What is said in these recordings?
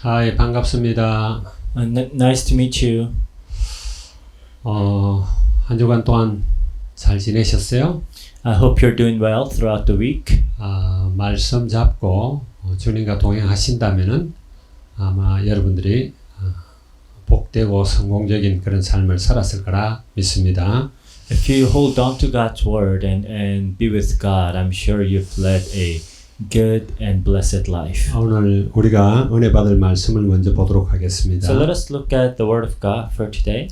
Hi, 반갑습니다. Nice to meet you. 한 주간 동안 잘 지내셨어요? I hope you're doing well throughout the week. 말씀 잡고 주님과 동행하신다면은 아마 여러분들이 복되고 성공적인 그런 삶을 살았을 거라 믿습니다. If you hold on to God's word and be with God, I'm sure you've led a good and blessed life. 오늘 우리가 은혜 받을 말씀을 먼저 보도록 하겠습니다. So let us look at the word of God for today.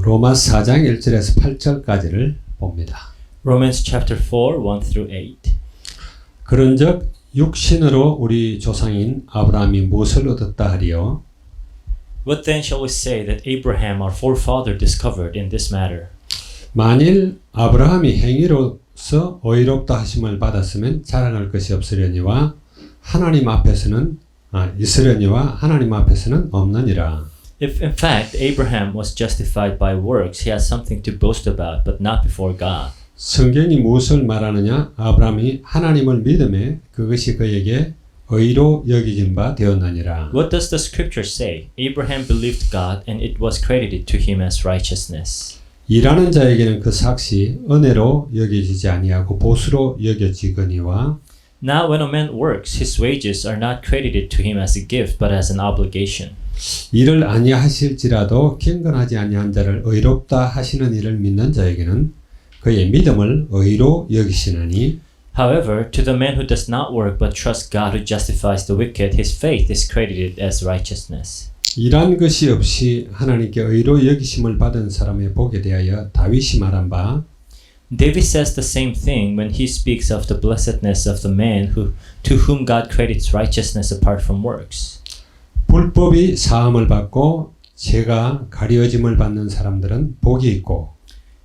로마서 4장 1절에서 8절까지를 봅니다. Romans chapter 4, 1 through 8. 그런즉 육신으로 우리 조상인 아브라함이 무엇을 얻었다 하리요? What then shall we say that Abraham our forefather discovered in this matter? 만일 아브라함이 행위로서 의롭다 하심을 받았으면 자랑할 것이 없으려니와 하나님 앞에서는 있으려니와 하나님 앞에서는 없느니라. If in fact Abraham was justified by works, he has something to boast about, but not before God. 성경이 무엇을 말하느냐? 아브라함이 하나님을 믿음에 그것이 그에게 의로 여겨진 바 되었느니라. What does the scripture say? Abraham believed God and it was credited to him as righteousness. 일하는 자에게는 그 삭시 은혜로 여겨지지 아니하고 보수로 여겨지거니와 Now when a man works, his wages are not credited to him as a gift but as an obligation. 일을 아니하실지라도 경건하지 아니한 자를 의롭다 하시는 이를 믿는 자에게는 그의 믿음을 의로 여기시나니 However, to the man who does not work but trusts God who justifies the wicked, his faith is credited as righteousness. 일한 것이 없이 하나님께 의로 여기심을 받은 사람의 복에 대하여 다윗이 말한 바 David says the same thing when he speaks of the blessedness of the man to whom God credits righteousness apart from works. 불법이 사함을 받고 죄가 가려짐을 받는 사람들은 복이 있고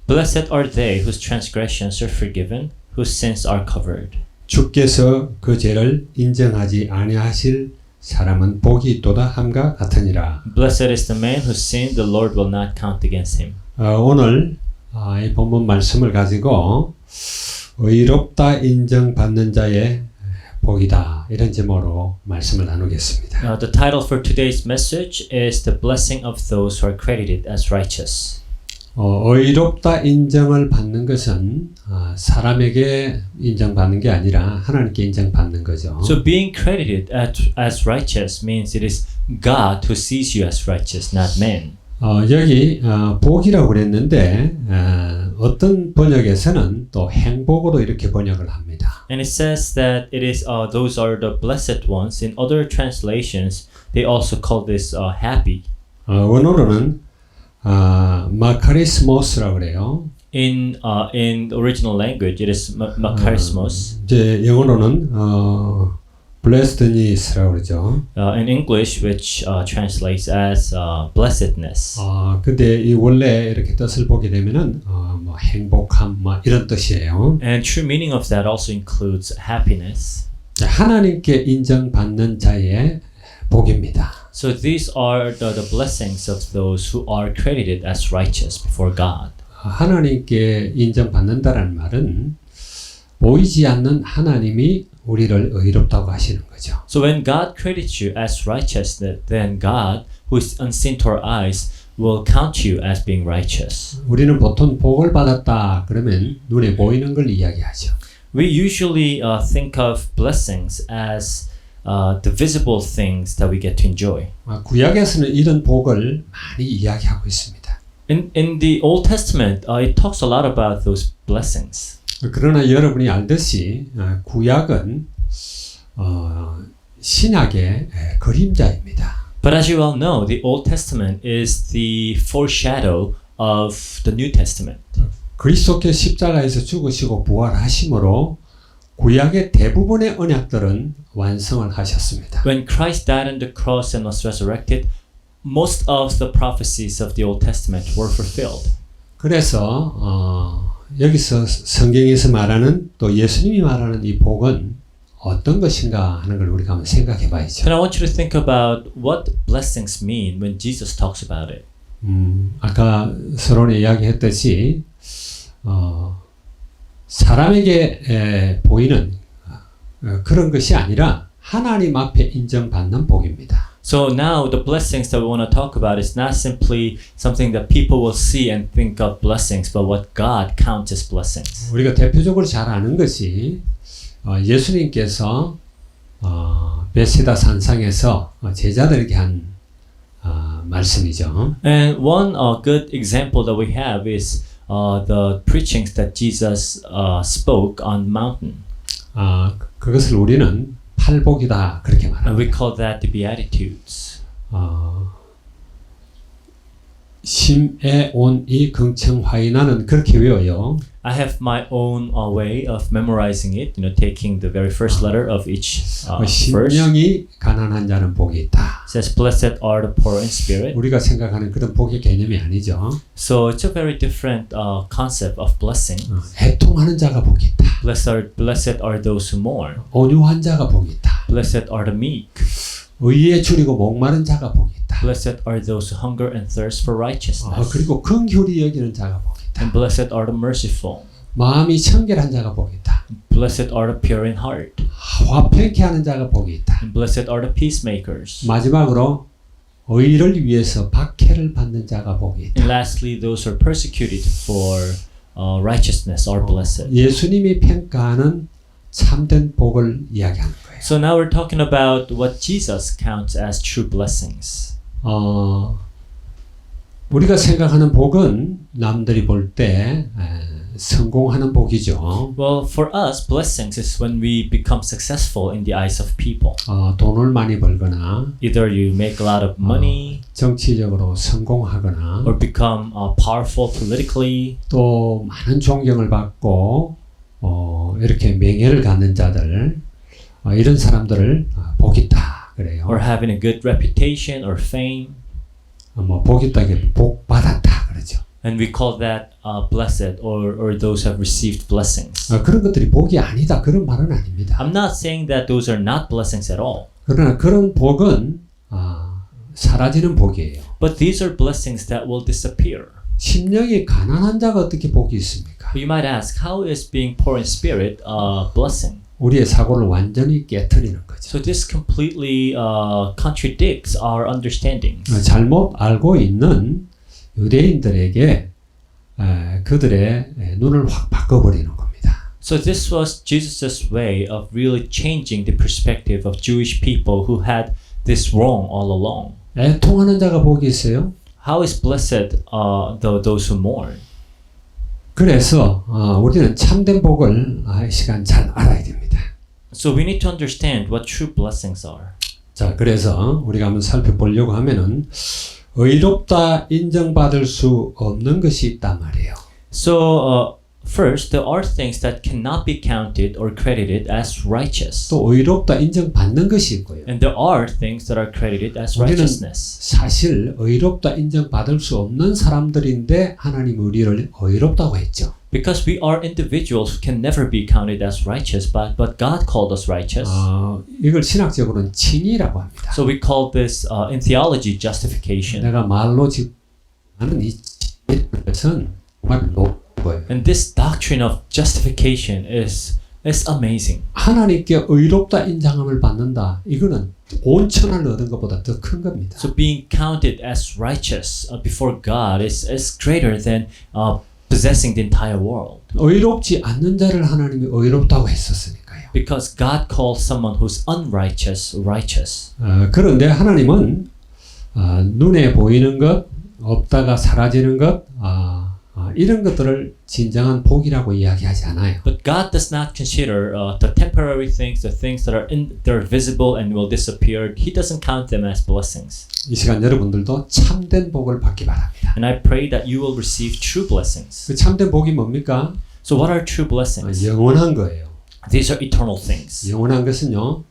Blessed are they whose transgressions are forgiven, whose sins are covered. 주께서 그 죄를 인정하지 아니하실 사람은 복이 있도다 함과 같으니라. Blessed is the man whose sin the Lord will not count against him. 오늘 이 본문 말씀을 가지고 의롭다 인정받는 자의 복이다 이런 제목으로 말씀을 나누겠습니다. The title for today's message is The Blessing of Those Who Are Credited as Righteous. 의롭다 인정을 받는 것은 사람에게 인정받는 게 아니라 하나님께 인정받는 거죠. So being credited as righteous means it is God who sees you as righteous, not man. 여기 복이라고 그랬는데 어떤 번역에서는 또 행복으로 이렇게 번역을 합니다. And it says that it is those are the blessed ones. In other translations, they also call this happy. 원어로는 마카리스모스라고 그래요. In original language, it is makarismos. 이제 영어로는 blessedness라고 그러죠. In English, which translates as blessedness. 근데 이 원래 이렇게 뜻을 보게 되면은 뭐 행복함 뭐 이런 뜻이에요. And true meaning of that also includes happiness. 하나님께 인정받는 자의 복입니다. So these are the blessings of those who are credited as righteous before God. 하나님께 인정받는다라는 말은 보이지 않는 하나님이 우리를 의롭다고 하시는 거죠. So when God credits you as righteous, then God, who is unseen to our eyes, will count you as being righteous. 우리는 보통 복을 받았다 그러면 눈에 보이는 걸 이야기하죠. We usually think of blessings as the visible things that we get to enjoy. 구약에서는 이런 복을 많이 이야기하고 있습니다. In the Old Testament, it talks a lot about those blessings. 그러나 여러분이 알듯이 구약은 신약의 그림자입니다. But as you well know, the Old Testament is the foreshadow of the New Testament. 그리스도께 십자가에서 죽으시고 부활하심으로 구약의 대부분의 언약들은 완성을 하셨습니다. When Christ died on the cross and was resurrected, most of the prophecies of the Old Testament were fulfilled. 그래서 여기서 성경에서 말하는 또 예수님이 말하는 이 복은 어떤 것인가 하는 걸 우리가 한번 생각해 봐야죠. And I want you to think about what blessings mean when Jesus talks about it. 아까 서론에 이야기했듯이 사람에게 보이는 그런 것이 아니라 하나님 앞에 인정받는 복입니다. So now the blessings that we want to talk about is not simply something that people will see and think of blessings, but what God counts as blessings. 우리가 대표적으로 잘 아는 것이 예수님께서 베세다 산상에서 제자들에게 한 말씀이죠. And one good example that we have is the preachings that Jesus spoke on mountain. 그것을 우리는 팔복이다 그렇게 And 말합니다. we call that the Beatitudes. 심에 온이 긍청화이 나는 그렇게 외워요. I have my own way of memorizing it, taking the very first letter of each verse. 심령이 가난한 자는 복이 있다. It says, blessed are the poor in spirit. 우리가 생각하는 그런 복의 개념이 아니죠. So it's a very different concept of blessing. 애통하는 자가 복이 있다. Blessed are those who mourn. 온유한 자가 복이 있다. Blessed are the meek. 의에 줄이고 목마른 자가 복이 있다. Blessed are those who hunger and thirst for righteousness. 그리고 긍휼히 여기는 자가 복이 있다. And blessed are the merciful. 마음이 청결한 자가 복이 있다. Blessed are the pure in heart. 화평케 하는 자가 복이 있다. And blessed are the peacemakers. 마지막으로 의를 위해서 박해를 받는 자가 복이 있다. And lastly, those who are persecuted for righteousness are blessed. 예수님이 평가하는 참된 복을 이야기하는 거예요. So now we're talking about what Jesus counts as true blessings. 우리가 생각하는 복은 남들이 볼 때 성공하는 복이죠. Well, for us, blessings is when we become successful in the eyes of people. 돈을 많이 벌거나 Either you make a lot of money 정치적으로 성공하거나 or become powerful politically. 또 많은 존경을 받고 이렇게 명예를 갖는 자들 이런 사람들을 복 있다 그래요. Or having a good reputation or fame. 복 있다기 복 받았다 그러죠. And we call that blessed or those who have received blessings. 그런 것들이 복이 아니다 그런 말은 아닙니다. I'm not saying that those are not blessings at all. 그러나 그런 복은 사라지는 복이에요. But these are blessings that will disappear. 심령이 가난한 자가 어떻게 복이 있습니까? You might ask, how is being poor in spirit a blessing? 우리의 사고를 완전히 깨트리는 거죠. So this completely contradicts our understandings. 잘못 알고 있는 유대인들에게 그들의 눈을 확 바꿔버리는 겁니다. So this was Jesus' way of really changing the perspective of Jewish people who had this wrong all along. 애통하는 자가 복이 있어요. How is blessed those who mourn? 그래서 우리는 참된 복을 이 시간 잘 알아야 됩니다. So we need to understand what true blessings are. 자, 그래서 우리가 한번 살펴보려고 하면은 의롭다 인정받을 수 없는 것이 있단 말이에요. So first, there are things that cannot be counted or credited as righteous. 또 의롭다 인정받는 것이 있고요. And there are things that are credited as 우리는 righteousness. 사실 의롭다 인정받을 수 없는 사람들인데 하나님 우리를 의롭다고 했죠. Because we are individuals who can never be counted as righteous, but God called us righteous. 이걸 신학적으로는 칭의라고 합니다. So we call this in theology justification. 내가 말로 하는 이 것은 정말 높고요. And this doctrine of justification is amazing. 하나님께 의롭다 인정함을 받는다. 이거는 온천을 얻은 것보다 더 큰 겁니다. So being counted as righteous before God is greater than possessing the entire world. 의롭지 않는 자를 하나님이 의롭다고 했었으니까요. Because God calls someone who's unrighteous righteous. 그런데 하나님은 눈에 보이는 것, 없다가 사라지는 것, 이런 것들을 진정한 복이라고 이야기하지 않아요. But God does not consider the temporary things, the things that are visible and will disappear. He doesn't count them as blessings. 이 시간 여러분들도 참된 복을 받기 바랍니다. And I pray that you will receive true blessings. 그 참된 복이 뭡니까? So what are true blessings? 영원한 거예요. These are eternal things. 영원한 것은요,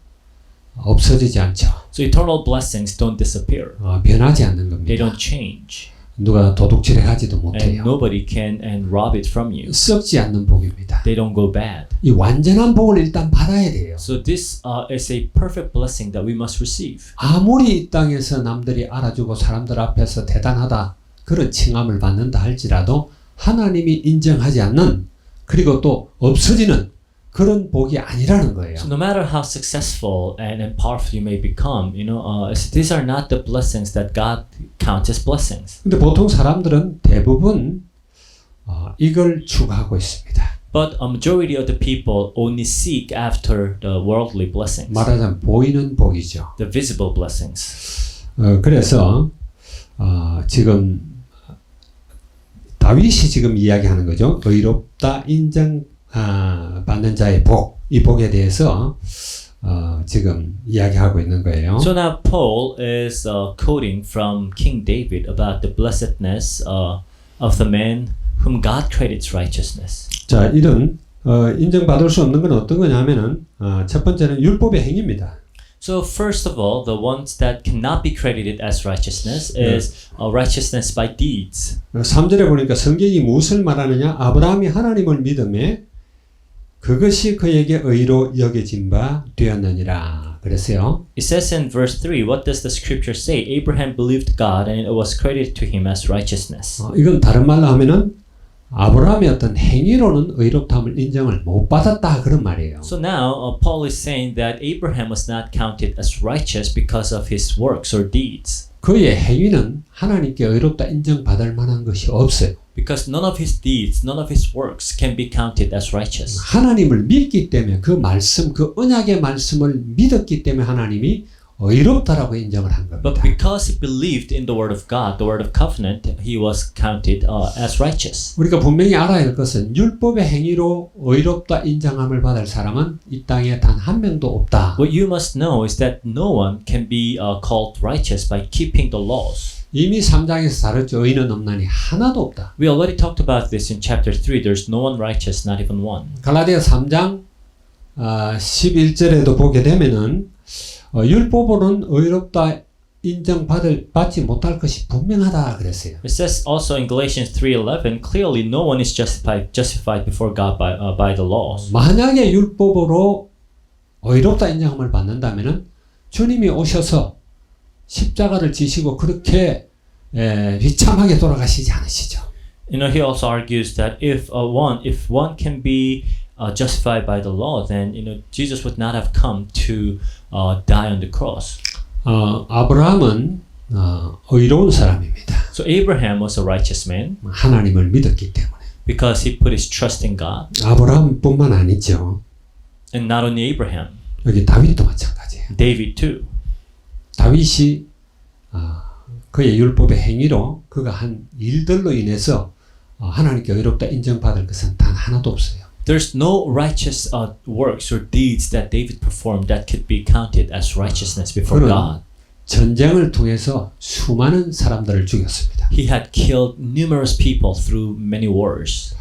없어지지 않죠. So eternal blessings don't disappear. 변하지 않는 They 겁니다. don't change. 누가 도둑질해 하지도 And 못해요. nobody can rob it from you. 썩지 않는 복입니다. They don't go bad. 이 완전한 복을 일단 받아야 돼요. So this is a perfect blessing that we must receive. 아무리 이 땅에서 남들이 알아주고 사람들 앞에서 대단하다 그런 칭함을 받는다 할지라도 하나님이 인정하지 않는 그리고 또 없어지는 그런 복이 아니라는 거예요. So no matter how successful and powerful you may become, these are not the blessings that God counts as blessings. 근데 보통 사람들은 대부분 이걸 추구하고 있습니다. But a majority of the people only seek after the worldly blessings, 말하자면 보이는 복이죠. the visible blessings. 그래서 지금 다윗이 지금 이야기하는 거죠. 의롭다 인정 받는 자의 복, 이 복에 대해서 지금 이야기하고 있는 거예요. So now Paul is quoting from King David about the blessedness of the man whom God credits righteousness. 자, 이런 인정받을 수 없는 건 어떤 거냐면은 첫 번째는 율법의 행위입니다. So first of all, the ones that cannot be credited as righteousness is righteousness by deeds. 3절에 보니까 성경이 무엇을 말하느냐? 아브라함이 하나님을 믿음에 그것이 그에게 의로 여겨진 바 되었느니라. 그랬어요. It says in verse 3, what does the scripture say? Abraham believed God and it was credited to him as righteousness. 이건 다른 말로 하면은 아브라함의 어떤 행위로는 의롭다함을 인정을 못 받았다 그런 말이에요. So now Paul is saying that Abraham was not counted as righteous because of his works or deeds. 그의 행위는 하나님께 의롭다 인정받을 만한 것이 없어요. Because none of his deeds, none of his works can be counted as righteous. 하나님을 믿기 때문에 그 말씀, 그 언약의 말씀을 믿었기 때문에 하나님이 의롭다라고 인정을 한 겁니다. But because he believed in the word of God, the word of covenant, he was counted as righteous. 우리가 분명히 알아야 할 것은 율법의 행위로 의롭다 인정함을 받을 사람은 이 땅에 단 한 명도 없다. What you must know is that no one can be called righteous by keeping the laws. 이미 3장에서 다뤘죠. 의인은 없나니 하나도 없다. We already talked about this in chapter 3. There's no one righteous, not even one. 갈라디아 3장 11절에도 보게 되면은 율법으로는 의롭다 받지 못할 것이 분명하다 그랬어요. It says also in Galatians 3:11, clearly no one is justified before God by the laws. 만약에 율법으로 의롭다 인정함을 받는다면은 주님이 오셔서 십자가를 지시고 그렇게 비참하게 돌아가시지 않으시죠. He also argues that if one can be justified by the law, then Jesus would not have come to die on the cross. 아브라함은 의로운 사람입니다. So Abraham was a righteous man 하나님을 믿었기 때문에. because he put his trust in God. 아브라함뿐만 아니죠. And not only Abraham, 여기 다윗도 마찬가지예요. David too. 다윗이 그의 율법의 행위로 그가 한 일들로 인해서 하나님께 의롭다 인정받을 것은 단 하나도 없어요. There's no righteous works or deeds that David performed that could be counted as righteousness before God. 전쟁을 통해서 수많은 사람들을 죽였습니다. He had killed numerous people through many wars.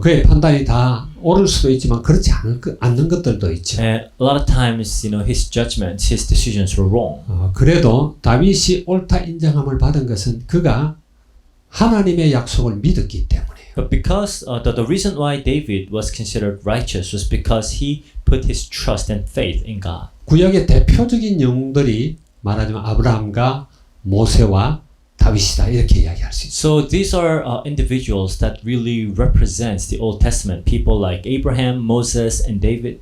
그의 판단이 다 옳을 수도 있지만 그렇지 않는 것들도 있죠. And a lot of times, his judgments, his decisions were wrong. 그래도 다윗이 옳다 인정함을 받은 것은 그가 하나님의 약속을 믿었기 때문이에요. But because the reason why David was considered righteous was because he put his trust and faith in God. 구약의 대표적인 영웅들이 말하자면 아브라함과 모세와 다윗이다 이렇게 이야기할 수 있어요. So these are individuals that really represents the Old Testament. People like Abraham, Moses, and David.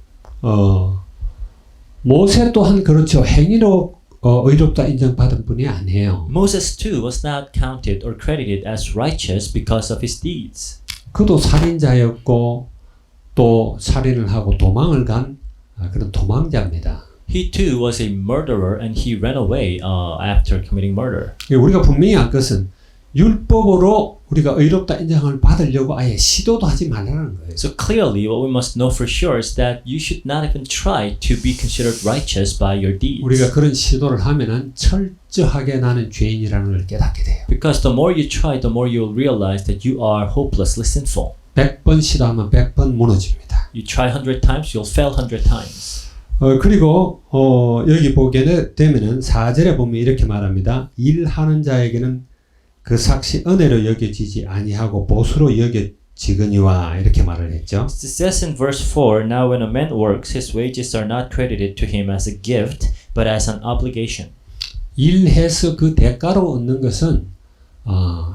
모세 또한 그렇죠. 행위로 의롭다 인정받은 분이 아니에요. Moses too was not counted or credited as righteous because of his deeds. 그도 살인자였고 또 살인을 하고 도망을 간 그런 도망자입니다. He too was a murderer and he ran away after committing murder. 우리가 분명히 알 것은 율법으로 우리가 의롭다 인정을 받으려고 아예 시도도 하지 말라는 거예요. So clearly what we must know for sure is that you should not even try to be considered righteous by your deeds. 우리가 그런 시도를 하면은 철저하게 나는 죄인이라는 걸 깨닫게 돼요. Because the more you try, the more you'll realize that you are hopelessly sinful. 100번 시도하면 100번 무너집니다. You try 100 times, you'll fail 100 times. 그리고 여기 보게 되면은 4절에 보면 이렇게 말합니다. 일하는 자에게는 그 삭시 은혜로 여겨지지 아니하고 보수로 여겨지거니와 이렇게 말을 했죠. It says in verse 4, Now when a man works, his wages are not credited to him as a gift, but as an obligation. 일해서 그 대가로 얻는 것은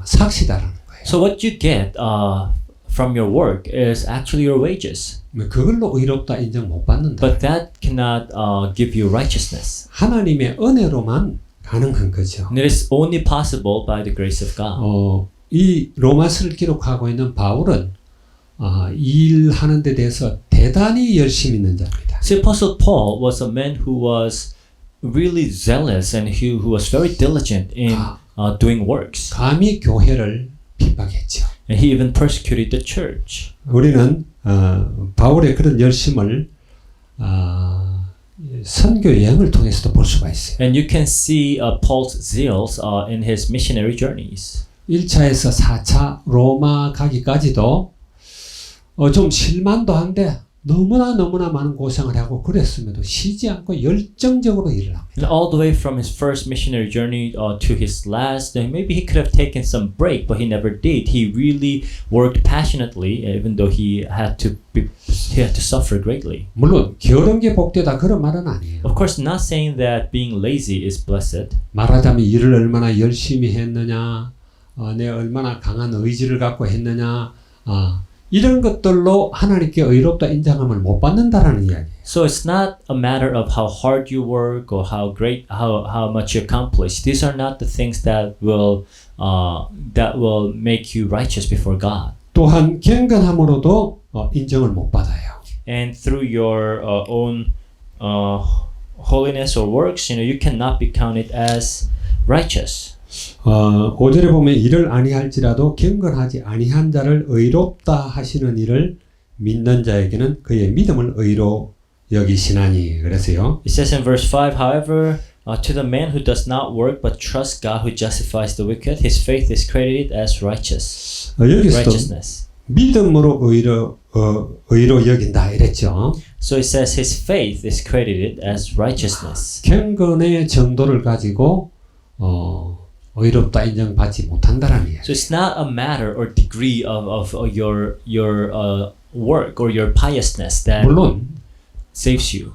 삭시다라는 거예요. So what you get from your work is actually your wages. 그걸로 의롭다 인정 못 받는다. But that cannot give you righteousness. 하나님의 은혜로만 가능한 거죠. And it is only possible by the grace of God. 이 로마서를 기록하고 있는 바울은 일하는 데 대해서 대단히 열심히 있는 자입니다. See, Apostle Paul was a man who was really zealous and who was very diligent in doing works. 감히 교회를 핍박했죠. And he even persecuted the church. 우리는 바울의 그런 열심을 선교 여행을 통해서도 볼 수가 있어요. And you can see Paul's zeals in his missionary journeys. 1차에서 4차 로마 가기까지도 좀 실만도 한데 너무나 많은 고생을 하고 그랬음에도 쉬지 않고 열정적으로 일을 합니다. And all the way from his first missionary journey to his last, maybe he could have taken some break, but he never did. He really worked passionately, even though he had to suffer greatly. 물론 게으른 게 복되다 그런 말은 아니에요. Of course, not saying that being lazy is blessed. 말하자면 일을 얼마나 열심히 했느냐, 내가 얼마나 강한 의지를 갖고 했느냐, 이런 것들로 하나님께 의롭다 인정함을 못 받는다라는 이야기예요. So it's not a matter of how hard you work or how much you accomplish. These are not the things that will make you righteous before God. 또한 경건함으로도 인정을 못 받아요. And through your own holiness or works, you cannot be counted as righteous. 5절에 보면 이를 아니할지라도 경건하지 아니한 자를 의롭다 하시는 이를 믿는 자에게는 그의 믿음을 의로 여기시나니 그래서요. It says in verse 5, however, to the man who does not work but trusts God who justifies the wicked, his faith is credited as 여기서도 righteousness. 믿음으로 의로 여긴다 이랬죠. So it says his faith is credited as righteousness. 경건의 정도를 가지고 의롭다 인정받지 못한다라는 이야기. So it's not a matter or degree of your work or your piousness that 물론 saves you.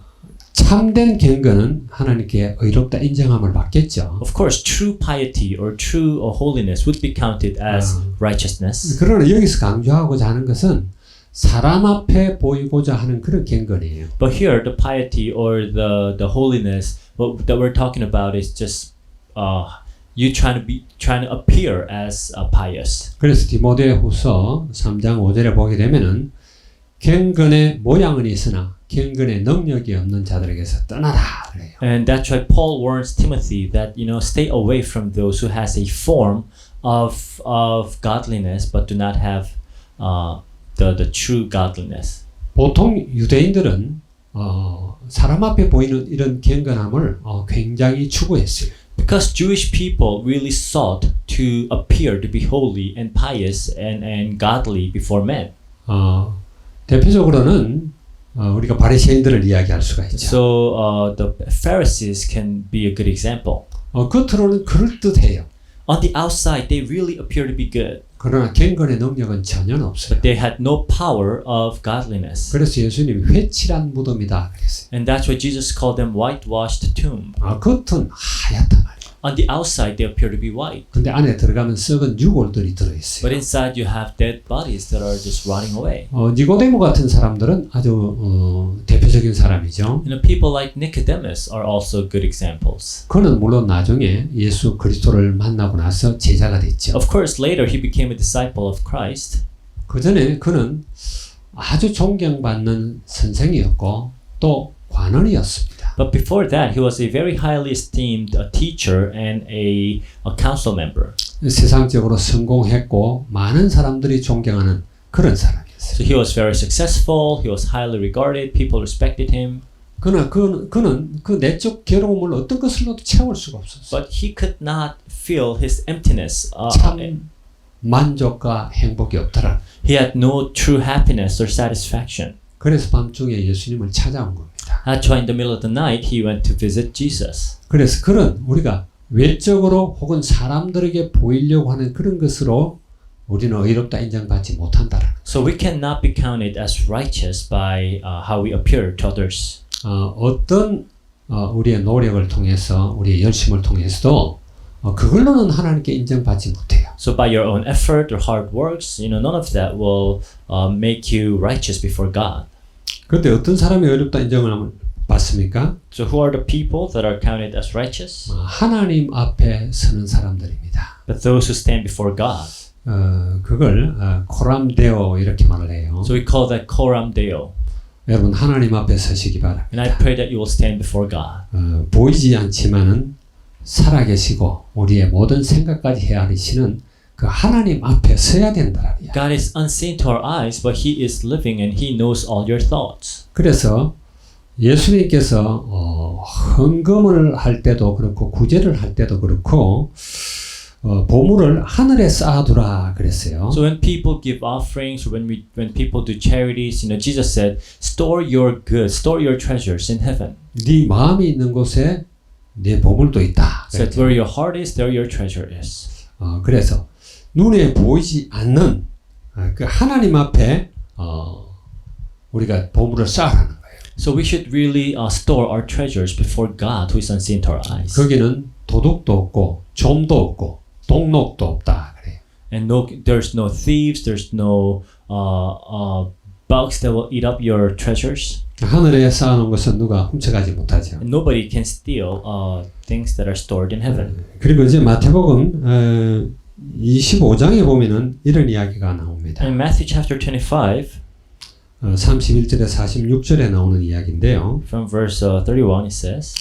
참된 경건은 하나님께 의롭다 인정함을 받겠죠. Of course, true piety or true holiness would be counted as righteousness. 그러나 여기서 강조하고자 하는 것은 사람 앞에 보이고자 하는 그런 경건이에요. But here, the piety or the holiness that we're talking about is just you trying to appear as pious. 그래서 디모데후서 3장 5절에 보게 되면은 경건의 모양은 있으나 경건의 능력이 없는 자들에게서 떠나라 그래요. And that's why Paul warns Timothy that stay away from those who has a form of godliness but do not have the true godliness. 보통 유대인들은 사람 앞에 보이는 이런 경건함을 굉장히 추구했어요. Because Jewish people really sought to appear to be holy and pious and godly before men. 대표적으로는 우리가 바리새인들을 이야기할 수가 있죠. So the Pharisees can be a good example. 겉으로는 그럴듯해요. On the outside, they really appear to be good, 그러나 경건의 능력은 전혀 없어요. but they had no power of godliness. 그래서 예수님이 회칠한 무덤이다 그랬어요. And that's why Jesus called them whitewashed tomb. 겉은 하얗단 말이에요. On the outside, they appear to be white, 근데 안에 들어가면 썩은 유골들이 들어있어요. but inside you have dead bodies that are just rotting away. 니고데모 같은 사람들은 아주 대표적인 사람이죠. People like Nicodemus are also good examples. 그는 물론 나중에 예수 그리스도를 만나고 나서 제자가 됐죠. Of course, later he became a disciple of Christ. 그 전에 그는 아주 존경받는 선생이었고 또 관원이었습니다. But before that, he was a very highly esteemed teacher and a council member. 세상적으로 성공했고 많은 사람들이 존경하는 그런 사람이었어요. So he was very successful. He was highly regarded. People respected him. 그러나 그는 그 내적 괴로움을 어떤 것으로도 채울 수가 없었어요. But he could not feel his emptiness. 참 만족과 행복이 없더라. He had no true happiness or satisfaction. 그래서 밤중에 예수님을 찾아온 겁니다. That's why in the middle of the night he went to visit Jesus. 그래서 그런 우리가 외적으로 혹은 사람들에게 보이려고 하는 그런 것으로 우리는 의롭다 인정받지 못한다라는 거예요. So we cannot be counted as righteous by how we appear to others. 어떤 우리의 노력을 통해서 우리의 열심을 통해서도 그걸로는 하나님께 인정받지 못해요. So by your own effort or hard works, none of that will make you righteous before God. 그런데 어떤 사람이 의롭다 인정을 받습니까? So who are the people that are counted as righteous? 하나님 앞에 서는 사람들입니다. But those who stand before God. 그걸 코람데오 이렇게 말을 해요. So we call that Coram Deo. 여러분 하나님 앞에 서시기 바랍니다. And I pray that you will stand before God. 보이지 않지만은 살아계시고 우리의 모든 생각까지 헤아리시는 그 하나님 앞에 서야 된다. God is unseen to our eyes, but He is living and He knows all your thoughts. 그래서 예수님께서 헌금을 할 때도 그렇고 구제를 할 때도 그렇고 보물을 하늘에 쌓아두라 그랬어요. So when people give offerings, or when people do charities, Jesus said, store your goods, store your treasures in heaven. 네 마음이 있는 곳에 네 보물도 있다. So that where your heart is, there your treasure is. 그래서 눈에 보이지 않는 그 하나님 앞에 우리가 보물을 쌓으라는 거예요. So we should really store our treasures before God, who is unseen to our eyes. 거기는 도둑도 없고 좀도 없고 동록도 없다 그래요. And there's no thieves, there's no bugs that will eat up your treasures. 하늘에 쌓아놓은 것은 누가 훔쳐가지 못하죠. And nobody can steal things that are stored in heaven. 그리고 이제 마태복음 25장에 보면은 이런 이야기가 나옵니다. In Matthew chapter 25, 31절에 46절에 나오는 이야기인데요. from verse 31, it says,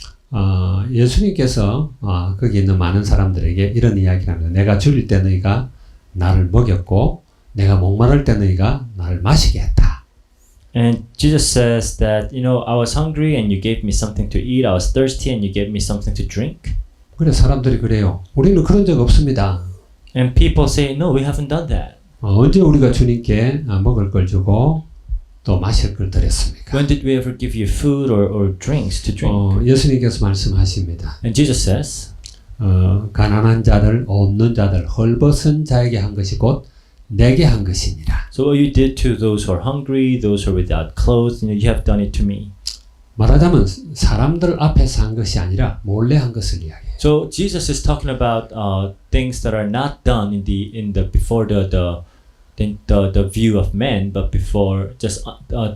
예수님께서 거기 있는 많은 사람들에게 이런 이야기를 합니다. 내가 줄일 때 너희가 나를 먹였고 내가 목마를 때 너희가 나를 마시게 했다. And Jesus says that, I was hungry and you gave me something to eat. I was thirsty and you gave me something to drink. 그래 사람들이 그래요. 우리는 그런 적 없습니다. And people say, no, we haven't done that. 언제 우리가 주님께 먹을 걸 주고 또 마실 걸 드렸습니까? When did we ever give you food or drinks to drink? 예수님께서 말씀하십니다. And Jesus says, 가난한 자들, 없는 자들, 헐벗은 자에게 한 것이 곧 내게 한 것이니라. So what you did to those who are hungry, those who are without clothes, you have done it to me. 말하자면 사람들 앞에서 한 것이 아니라 몰래 한 것을 이야기해요. So Jesus is talking about things that are not done before the view of men, but before just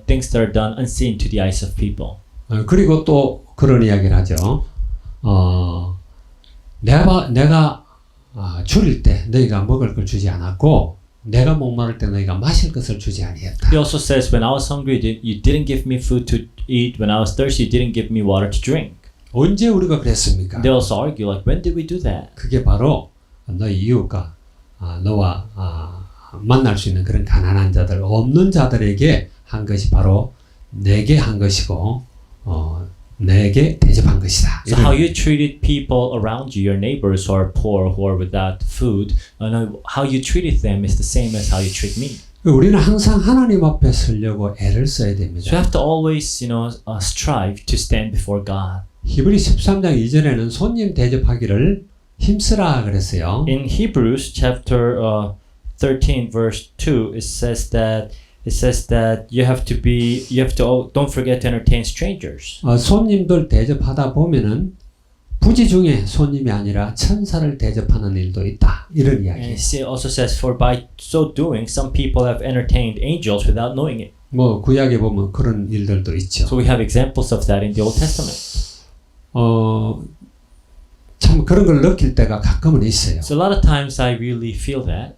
things that are done unseen to the eyes of people. 그리고 또 그런 이야기를 하죠. 내가 줄일 때 너희가 먹을 걸 주지 않았고 내가 목마를 때 너희가 마실 것을 주지 아니했다. He also says, when I was hungry, you didn't give me food to eat. When I was thirsty, you didn't give me water to drink. 언제 우리가 그랬습니까? They also argue, like, when did we do that? 그게 바로 너희 이웃과 너와 만날 수 있는 그런 가난한 자들, 없는 자들에게 한 것이 바로 내게 한 것이고 내게 대접한 것이다. So how you treated people around you, your neighbors who are poor, who are without food, how you treated them is the same as how you treat me. 우리는 항상 하나님 앞에 서려고 애를 써야 So you 됩니다. have to always, strive to stand before God. 히브리 13장 2절에는 손님 대접하기를 힘쓰라 그랬어요. In Hebrews chapter 13 verse 2, it says that don't forget to entertain strangers. 손님들 대접하다 보면은 부지 중에 손님이 아니라 천사를 대접하는 일도 있다. 이런 And 이야기예요. it also says, for by so doing, some people have entertained angels without knowing it. 뭐 구약에 보면 그런 일들도 있죠. So we have examples of that in the Old Testament. 참 그런 걸 느낄 때가 가끔은 있어요. So a lot of times I really feel that.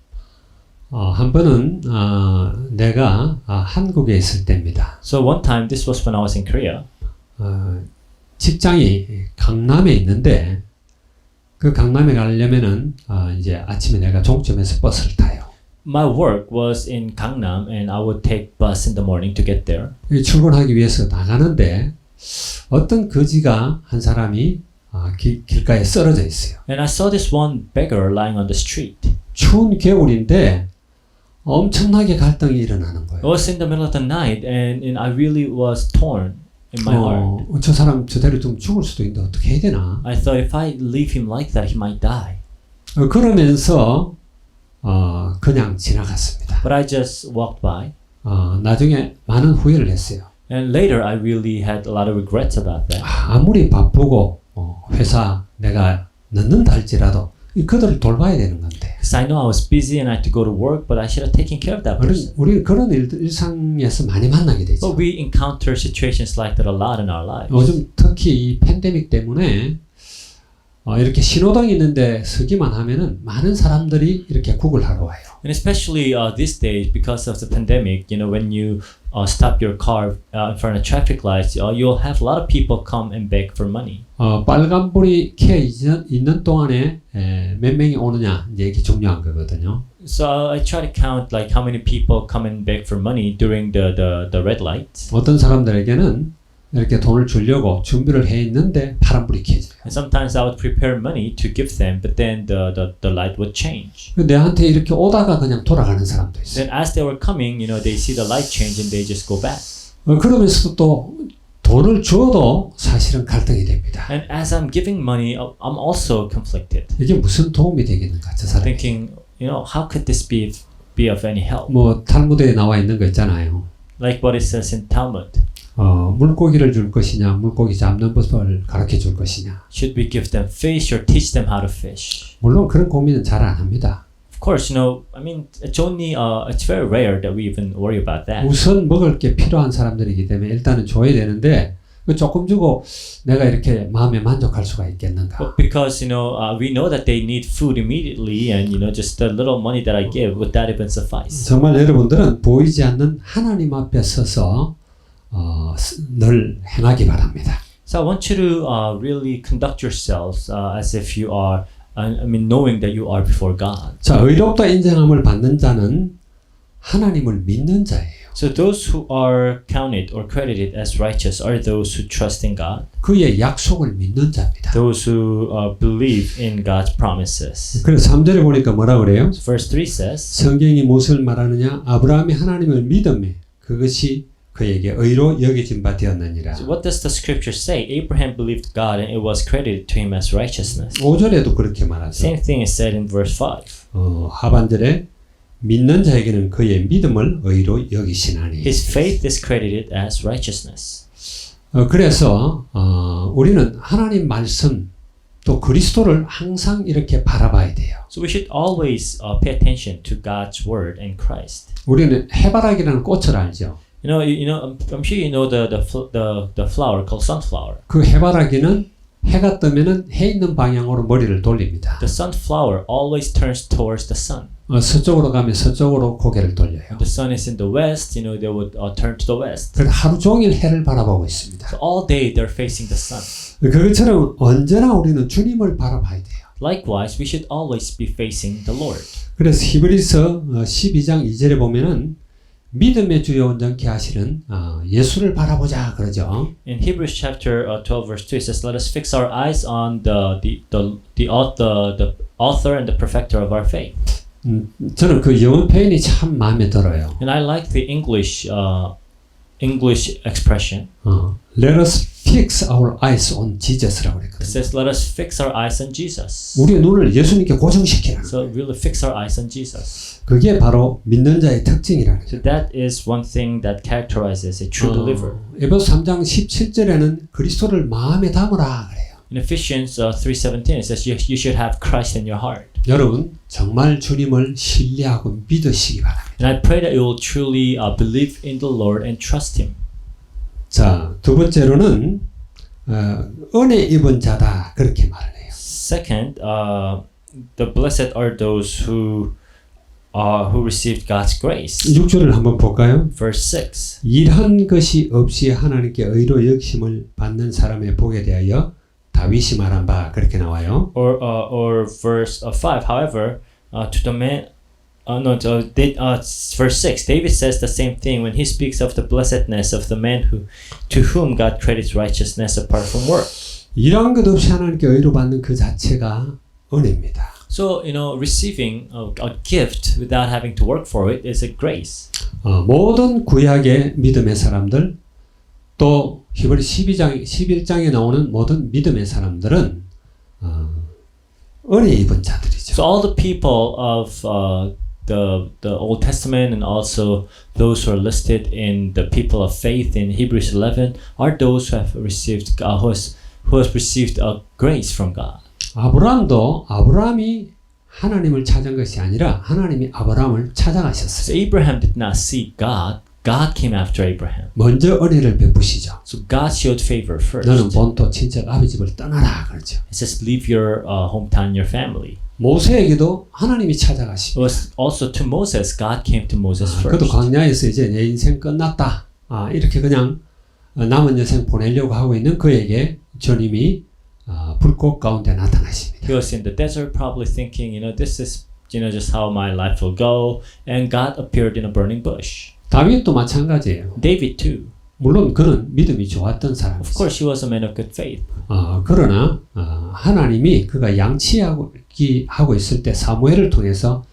한 번은 내가 한국에 있을 때입니다. So one time, this was when I was in Korea. 직장이 강남에 있는데 그 강남에 가려면은 이제 아침에 내가 종점에서 버스를 타요. My work was in Gangnam, and I would take bus in the morning to get there. 출근하기 위해서 나가는데 어떤 거지가 한 사람이 길가에 쓰러져 있어요. And I saw this one beggar lying on the street. 추운 겨울인데 엄청나게 갈등이 일어나는 거예요. It was in the middle of the night, and I really was torn in my heart. 저 사람 저대로 좀 죽을 수도 있는데 어떻게 해야 되나? I thought if I leave him like that, he might die. 그러면서 그냥 지나갔습니다. But I just walked by. 나중에 많은 후회를 했어요. And later, I really had a lot of regrets about that. 아무리 바쁘고 회사 내가 늦는다 할지라도 그들을 돌봐야 되는 건데. Because I know I was busy and I had to go to work, but I should have taken care of that person. 우리는 그런 일상에서 많이 만나게 되죠. But we encounter situations like that a lot in our lives. 요즘 특히 이 팬데믹 때문에 이렇게 신호등이 있는데 서기만 하면은 많은 사람들이 이렇게 구걸하러 와요. And especially these days, because of the pandemic, when you stop your car in front of traffic lights, you'll have a lot of people come and beg for money. 빨간불이 켜 있는 동안에 몇 명이 오느냐 이제 이게 중요한 거거든요. So I try to count like how many people come and beg for money during the red light. 어떤 사람들에게는 이렇게 돈을 주려고 준비를 해 있는데 파란불이 켜져요. And sometimes I would prepare money to give them, but then the light would change. 내한테 이렇게 오다가 그냥 돌아가는 사람도 있어요. Then as they were coming, they see the light change and they just go back. 그러면서도 또 돈을 줘도 사실은 갈등이 됩니다. And as I'm giving money, I'm also conflicted. 이게 무슨 도움이 되겠는가 저 사람. Thinking, how could this be of any help? 뭐 탈무드에 나와 있는 거 있잖아요. Like what it says in Talmud. 물고기를 줄 것이냐, 물고기 잡는 법을 가르쳐 줄 것이냐. Should we give them fish or teach them how to fish? 물론 그런 고민은 잘 안 합니다. Of course, I mean, it's only, it's very rare that we even worry about that. 우선 먹을 게 필요한 사람들이기 때문에 일단은 줘야 되는데 조금 주고 내가 이렇게 마음에 만족할 수가 있겠는가? But because we know that they need food immediately, and just the little money that I give, would that even suffice? 정말 여러분들은 보이지 않는 하나님 앞에 서서 늘 행하기 바랍니다. So I want you to really conduct yourselves as if you are, knowing that you are before God. 자, 의롭다 인정함을 받는 자는 하나님을 믿는 자예요. So those who are counted or credited as righteous are those who trust in God. 그의 약속을 믿는 자입니다. Those who believe in God's promises. 그래서 3절에 보니까 뭐라 그래요? So verse 3 says, 성경이 무엇을 말하느냐? 아브라함이 하나님을 믿음에 그것이 그에게 의로 여겨진 바 되었느니라. So what does the scripture say? Abraham believed God and it was credited to him as righteousness. 5절에도 그렇게 말하죠. Same thing is said in verse 5. 하반절에 믿는 자에게는 그의 믿음을 의로 여기시나니. His faith is credited as righteousness. 그래서 우리는 하나님 말씀 또 그리스도를 항상 이렇게 바라봐야 돼요. So we should always pay attention to God's word and Christ. 우리는 해바라기라는 꽃을 알죠. I'm sure you know the flower called sunflower. 그 해바라기는 해가 뜨면은 해 있는 방향으로 머리를 돌립니다. The sunflower always turns towards the sun. 서쪽으로 가면 서쪽으로 고개를 돌려요. When the sun is in the west, they would turn to the west. 그래서 하루 종일 해를 바라보고 있습니다. So all day they're facing the sun. 그것처럼 언제나 우리는 주님을 바라봐야 돼요. Likewise, we should always be facing the Lord. 그래서 히브리서 12장 2절에 보면은 믿음의 주요 온전케 하시는 예수를 바라보자 그러죠. In Hebrews chapter 12 verse 2 it says, "Let us fix our eyes on the author and the perfecter of our faith." 저는 그 영어 표현이 참 마음에 들어요. And I like the English expression. Let us fix our eyes on Jesus라고 It 그랬거든요. says, "Let us fix our eyes on Jesus." 우리의 눈을 예수님께 고정시키라는 So really fix our eyes on Jesus. 그게 바로 믿는 자의 특징이라는 거죠. So that is one thing that characterizes a true believer. 에베소 3장 17절에는 그리스도를 마음에 담으라 그래요. In Ephesians 3:17 it says you should have Christ in your heart. 여러분 정말 주님을 신뢰하고 믿으시기 바랍니다. And I pray that you will truly believe in the Lord and trust Him. 자, 두 번째로는 은혜 입은 자다 그렇게 말을 해요. Second, the blessed are those who received God's grace. 6절을 한번 볼까요? Verse 6. 일한 것이 없이 하나님께 의로 여기심을 받는 사람의 복에 대하여 다윗이 말한 바 그렇게 나와요. Or verse 5. However, to the man verse 6, David says the same thing when he speaks of the blessedness of the man to whom God credits righteousness apart from work. 일한 것 없이 하나님께 의로 받는 그 자체가 은혜입니다. So, receiving a gift without having to work for it is a grace. 모든 구약의 믿음의 사람들 또 히브리 11장에 나오는 모든 믿음의 사람들은 은혜 입은 자들이죠. So all the people of the Old Testament and also those who are listed in the people of faith in Hebrews 11 are those who have received who has received a grace from God. 아브라함도 아브라함이 하나님을 찾은 것이 아니라 하나님이 아브라함을 찾아가셨어요. So Abraham did not seek God. God came after Abraham. 먼저 은혜를 베푸시죠. So God showed favor first. 너는 본토 친척 아비 집을 떠나라 그러죠. It says, leave your hometown, your family. 모세에게도 하나님이 It 찾아가십니다. was also to Moses. God came to Moses 그도 first. 광야에서 이제 내 인생 끝났다. 이렇게 그냥 남은 여생 보내려고 하고 있는 그에게 주님이 불꽃 가운데 나타나십니다. He was in the desert, probably thinking, this is, just how my life will go. And God appeared in a burning bush. 다윗도 마찬가지예요. David too. 물론 그는 믿음이 좋았던 Of 사람이죠. course, he was a man of good faith. 그러나 하나님이 그가 양치하고 있을 때 사무엘을 통해서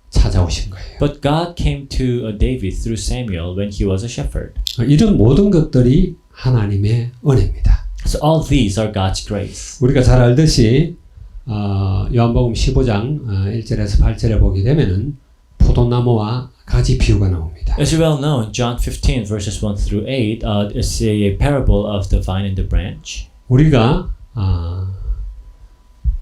찾아오신 거예요. But God came to David through Samuel when he was a shepherd. 이런 모든 것들이 하나님의 은혜입니다. So all these are God's grace. 우리가 잘 알듯이 요한복음 15장 1절에서 8절에 보게 되면은 포도나무와 가지 비유가 나옵니다. As well known, John 15 verses 1 through 8 is a parable of the vine and the branch. 우리가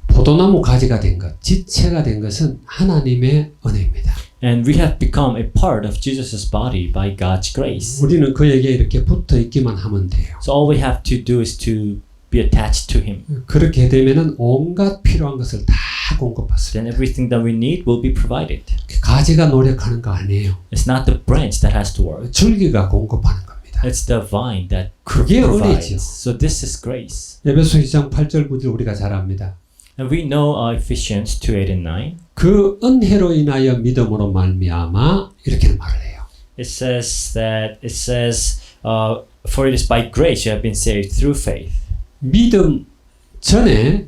포도나무 가지가 된 것, 지체가 된 것은 하나님의 은혜입니다. And we have become a part of Jesus' body by God's grace. 우리는 그에게 이렇게 붙어 있기만 하면 돼요. So all we have to do is to be attached to Him. 그렇게 되면은 온갖 필요한 것을 다 공급받습니다. Then everything that we need will be provided. 가지가 노력하는 거 아니에요. It's not the branch that has to work. 줄기가 공급하는 겁니다. It's the vine that 그게 은혜죠. provides. So this is grace. 에베소 2장 8절 9절 우리가 잘 압니다. And we know Ephesians 2, 8 and 9. 그 은혜로 인하여 믿음으로 말미암아 이렇게 말을 해요. It says, for it is by grace you have been saved through faith. 믿음 전에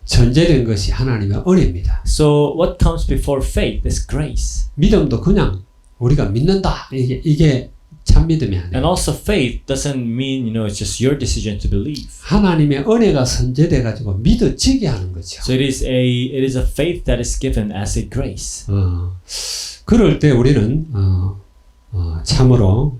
전제된 것이 하나님의 은혜입니다. So what comes before faith is grace. 믿음도 그냥 우리가 믿는다 이게 참 믿음이 And 아니에요. also faith doesn't mean, it's just your decision to believe. 하나님의 은혜가 선제돼 가지고 믿어지게 하는 거죠. So it is a faith that is given as a grace. 그럴 때 우리는 참으로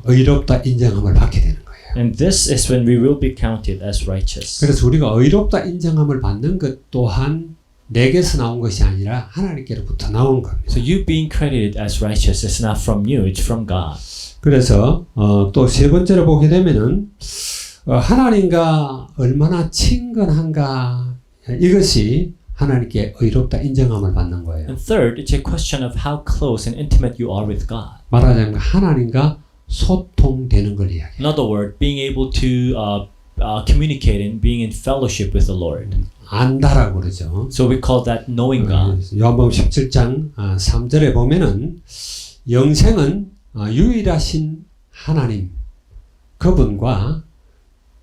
의롭다 인정함을 받게 되는 거예요. And this is when we will be counted as righteous. 그래서 우리가 의롭다 인정함을 받는 것 또한 내게서 나온 것이 아니라 하나님께로부터 나온 겁니다. So you being credited as righteous is not from you, it's from God. 그래서 또 세 번째로 보게 되면은 하나님과 얼마나 친근한가 이것이 하나님께 의롭다 인정함을 받는 거예요. And third, it's a question of how close and intimate you are with God. 말하자면 하나님과 소통되는 걸 이야기해요. In other words, being able to communicate and being in fellowship with the Lord. 안다라고 그러죠. So we call that knowing God. 요한복음 17장 3절에 보면은 영생은 유일하신 하나님 그분과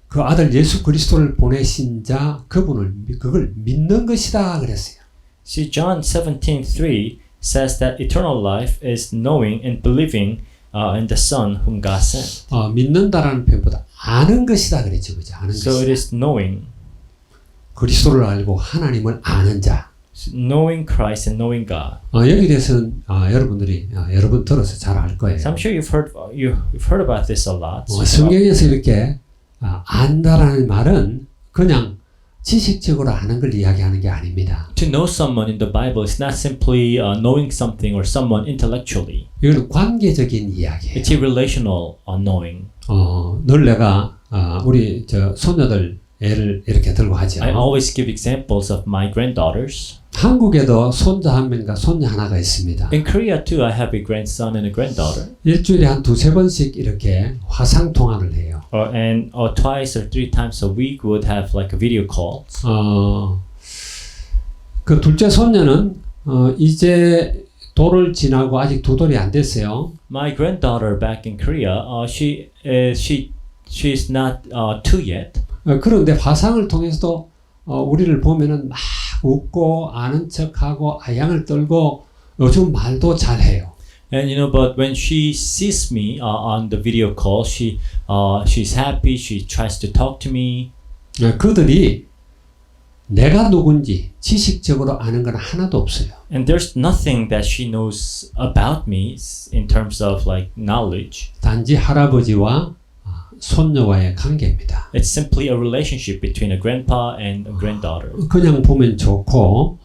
그 아들 예수 그리스도를 보내신 자 그걸 믿는 것이다 그랬어요. See, John 17:3 says that eternal life is knowing and believing in the Son whom God sent. 믿는다라는 표현보다 아는 것이다 그랬죠, 그죠? 아는 So it 것이다. is knowing. 그리스도를 알고 하나님을 아는 자. Knowing Christ and knowing God. 여기 대해서는 여러분들이 여러 번 들어서 잘 알 거예요. So I'm sure you've heard about this a lot. 성경에서 이렇게 안다라는 말은 그냥 지식적으로 아는 걸 이야기하는 게 아닙니다. To know someone in the Bible is not simply knowing something or someone intellectually. 이건 관계적인 이야기예요. It's a relational knowing. 늘 내가 우리 손녀들 애를 이렇게 들고 하죠. I always give examples of my granddaughters. 한국에도 손자 한 명과 손녀 하나가 있습니다. In Korea too, I have a grandson and a granddaughter. 일주일에 한 두세 번씩 이렇게 화상 통화를 해요. And twice or three times a week we would have like a video call. 그 둘째 손녀는 이제 돌을 지나고 아직 두 돌이 안 됐어요. My granddaughter back in Korea, she's not 2 yet. 그런데 화상을 통해서도 우리를 보면은 막 웃고 아는 척하고 아양을 떨고 요즘 말도 잘해요. And but when she sees me on the video call, she's happy. She tries to talk to me. 그들이 내가 누군지 지식적으로 아는 건 하나도 없어요. And there's nothing that she knows about me in terms of like knowledge. 단지 할아버지와 손녀와의 관계입니다. It's simply a relationship between a grandpa and a granddaughter. 그냥 보면 좋고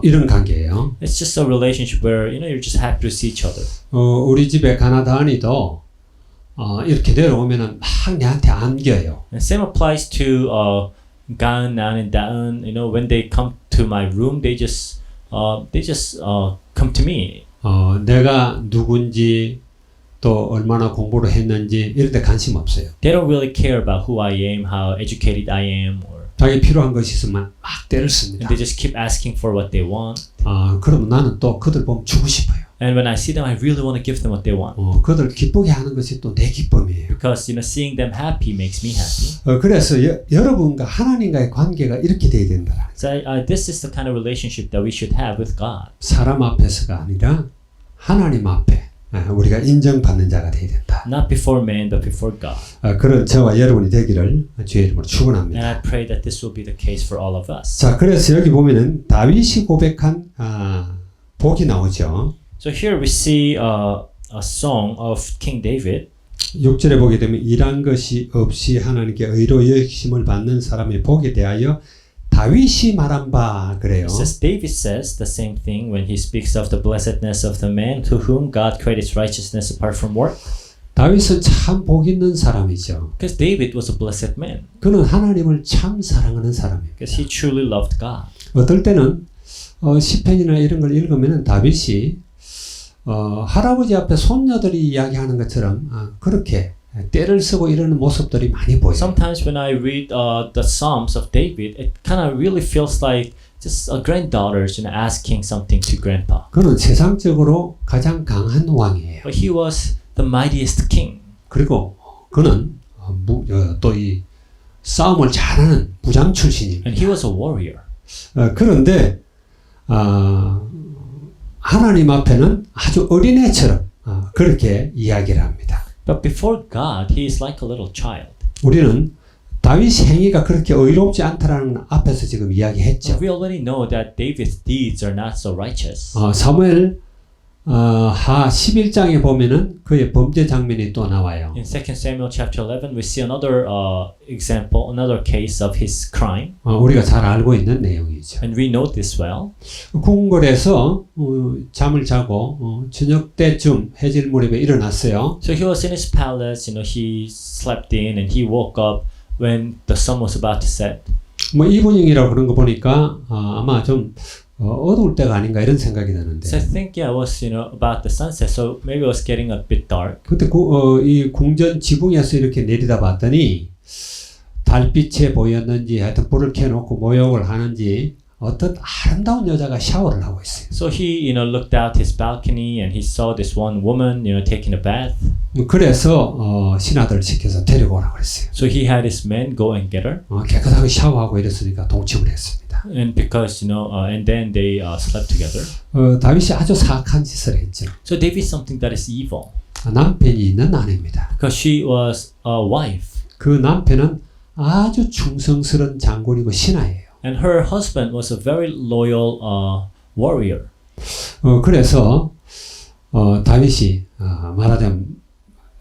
이런 관계예요. It's just a relationship where you're just happy to see each other. 우리 집에 가나다니도 이렇게 내려오면은 막 내한테 안겨요. And same applies to Gan, Nan, and Daun. When they come to my room, they just come to me. 내가 누군지 또 얼마나 공부를 했는지 이런 데 관심 없어요. They don't really care about who I am, how educated I am, or 자기 필요한 것이 있으면 막 때를 씁니다. and they just keep asking for what they want. 그럼 나는 또 그들 보면 주고 싶어요. And when I see them, I really want to give them what they want. 그들 기쁘게 하는 것이 또 내 기쁨이에요. Because seeing them happy makes me happy. 그래서 여러분과 하나님과의 관계가 이렇게 돼야 된다. So this is the kind of relationship that we should have with God. 사람 앞에서가 아니라 하나님 앞에 우리가 인정받는 자가 돼야 된다. Not before man, but before God. 그런 저와 여러분이 되기를 주의 이름으로 축원합니다. And I pray that this will be the case for all of us. 자, 그래서 여기 보면은 다윗이 고백한 복이 나오죠. So here we see a song of King David. 6절에 보게 되면 일한 것이 없이 하나님께 의로 여기심을 받는 사람의 복에 대하여 다윗이 말한 바 그래요. It says David says the same thing when he speaks of the blessedness of the man to whom God credits righteousness apart from work. 다윗은 참 복 있는 사람이죠. Because David was a blessed man. 그는 하나님을 참 사랑하는 사람입니다. Because he truly loved God. 어떨 때는 시편이나 이런 걸 읽으면은 다윗이 할아버지 앞에 손녀들이 이야기하는 것처럼 그렇게 때를 쓰고 이러는 모습들이 많이 보여요. Sometimes when I read the Psalms of David, it kind of really feels like just a granddaughters asking something to grandpa. 그는 세상적으로 가장 강한 왕이에요. But he was the mightiest king. 그리고 그는 또 이 싸움을 잘하는 부장 출신입니다. And he was a warrior. 그런데 하나님 앞에는 아주 어린애처럼 그렇게 이야기를 합니다. But before God, he is like a little child. 우리는 다윗의 행위가 그렇게 의롭지 않다라는 앞에서 지금 이야기했죠. We already know that David's deeds are not so righteous. 사무엘 하 11장에 보면은 그의 범죄 장면이 또 나와요. In 2 Samuel chapter 11, we see another example, another case of his crime. 우리가 잘 알고 있는 내용이죠. And we know this well. 궁궐에서 잠을 자고 저녁 때쯤 해질 무렵에 일어났어요. So he was in his palace, he slept in and he woke up when the sun was about to set. 이브닝이라고 그런 거 보니까 아마 좀 어두울 때가 아닌가 이런 생각이 드는데. So I think it was about the sunset. So maybe it was getting a bit dark. 그때 이 궁전 지붕에서 이렇게 내리다 봤더니 달빛에 보였는지 하여튼 불을 켜놓고 모욕을 하는지 어떤 아름다운 여자가 샤워를 하고 있어요. So he looked out his balcony and he saw this one woman taking a bath. 그래서 신하들 시켜서 데리고 오라고 그랬어요. So he had his men go and get her. 깨끗하게 샤워하고 이랬으니까 동침을 했습니다. And because and then they slept together. 다윗이 아주 사악한 짓을 했죠. So David is something that is evil. 남편이 있는 아내입니다. Because she was a wife. 그 남편은 아주 충성스러운 장군이고 신하예요. And her husband was a very loyal warrior. 그래서 다윗이 말하자면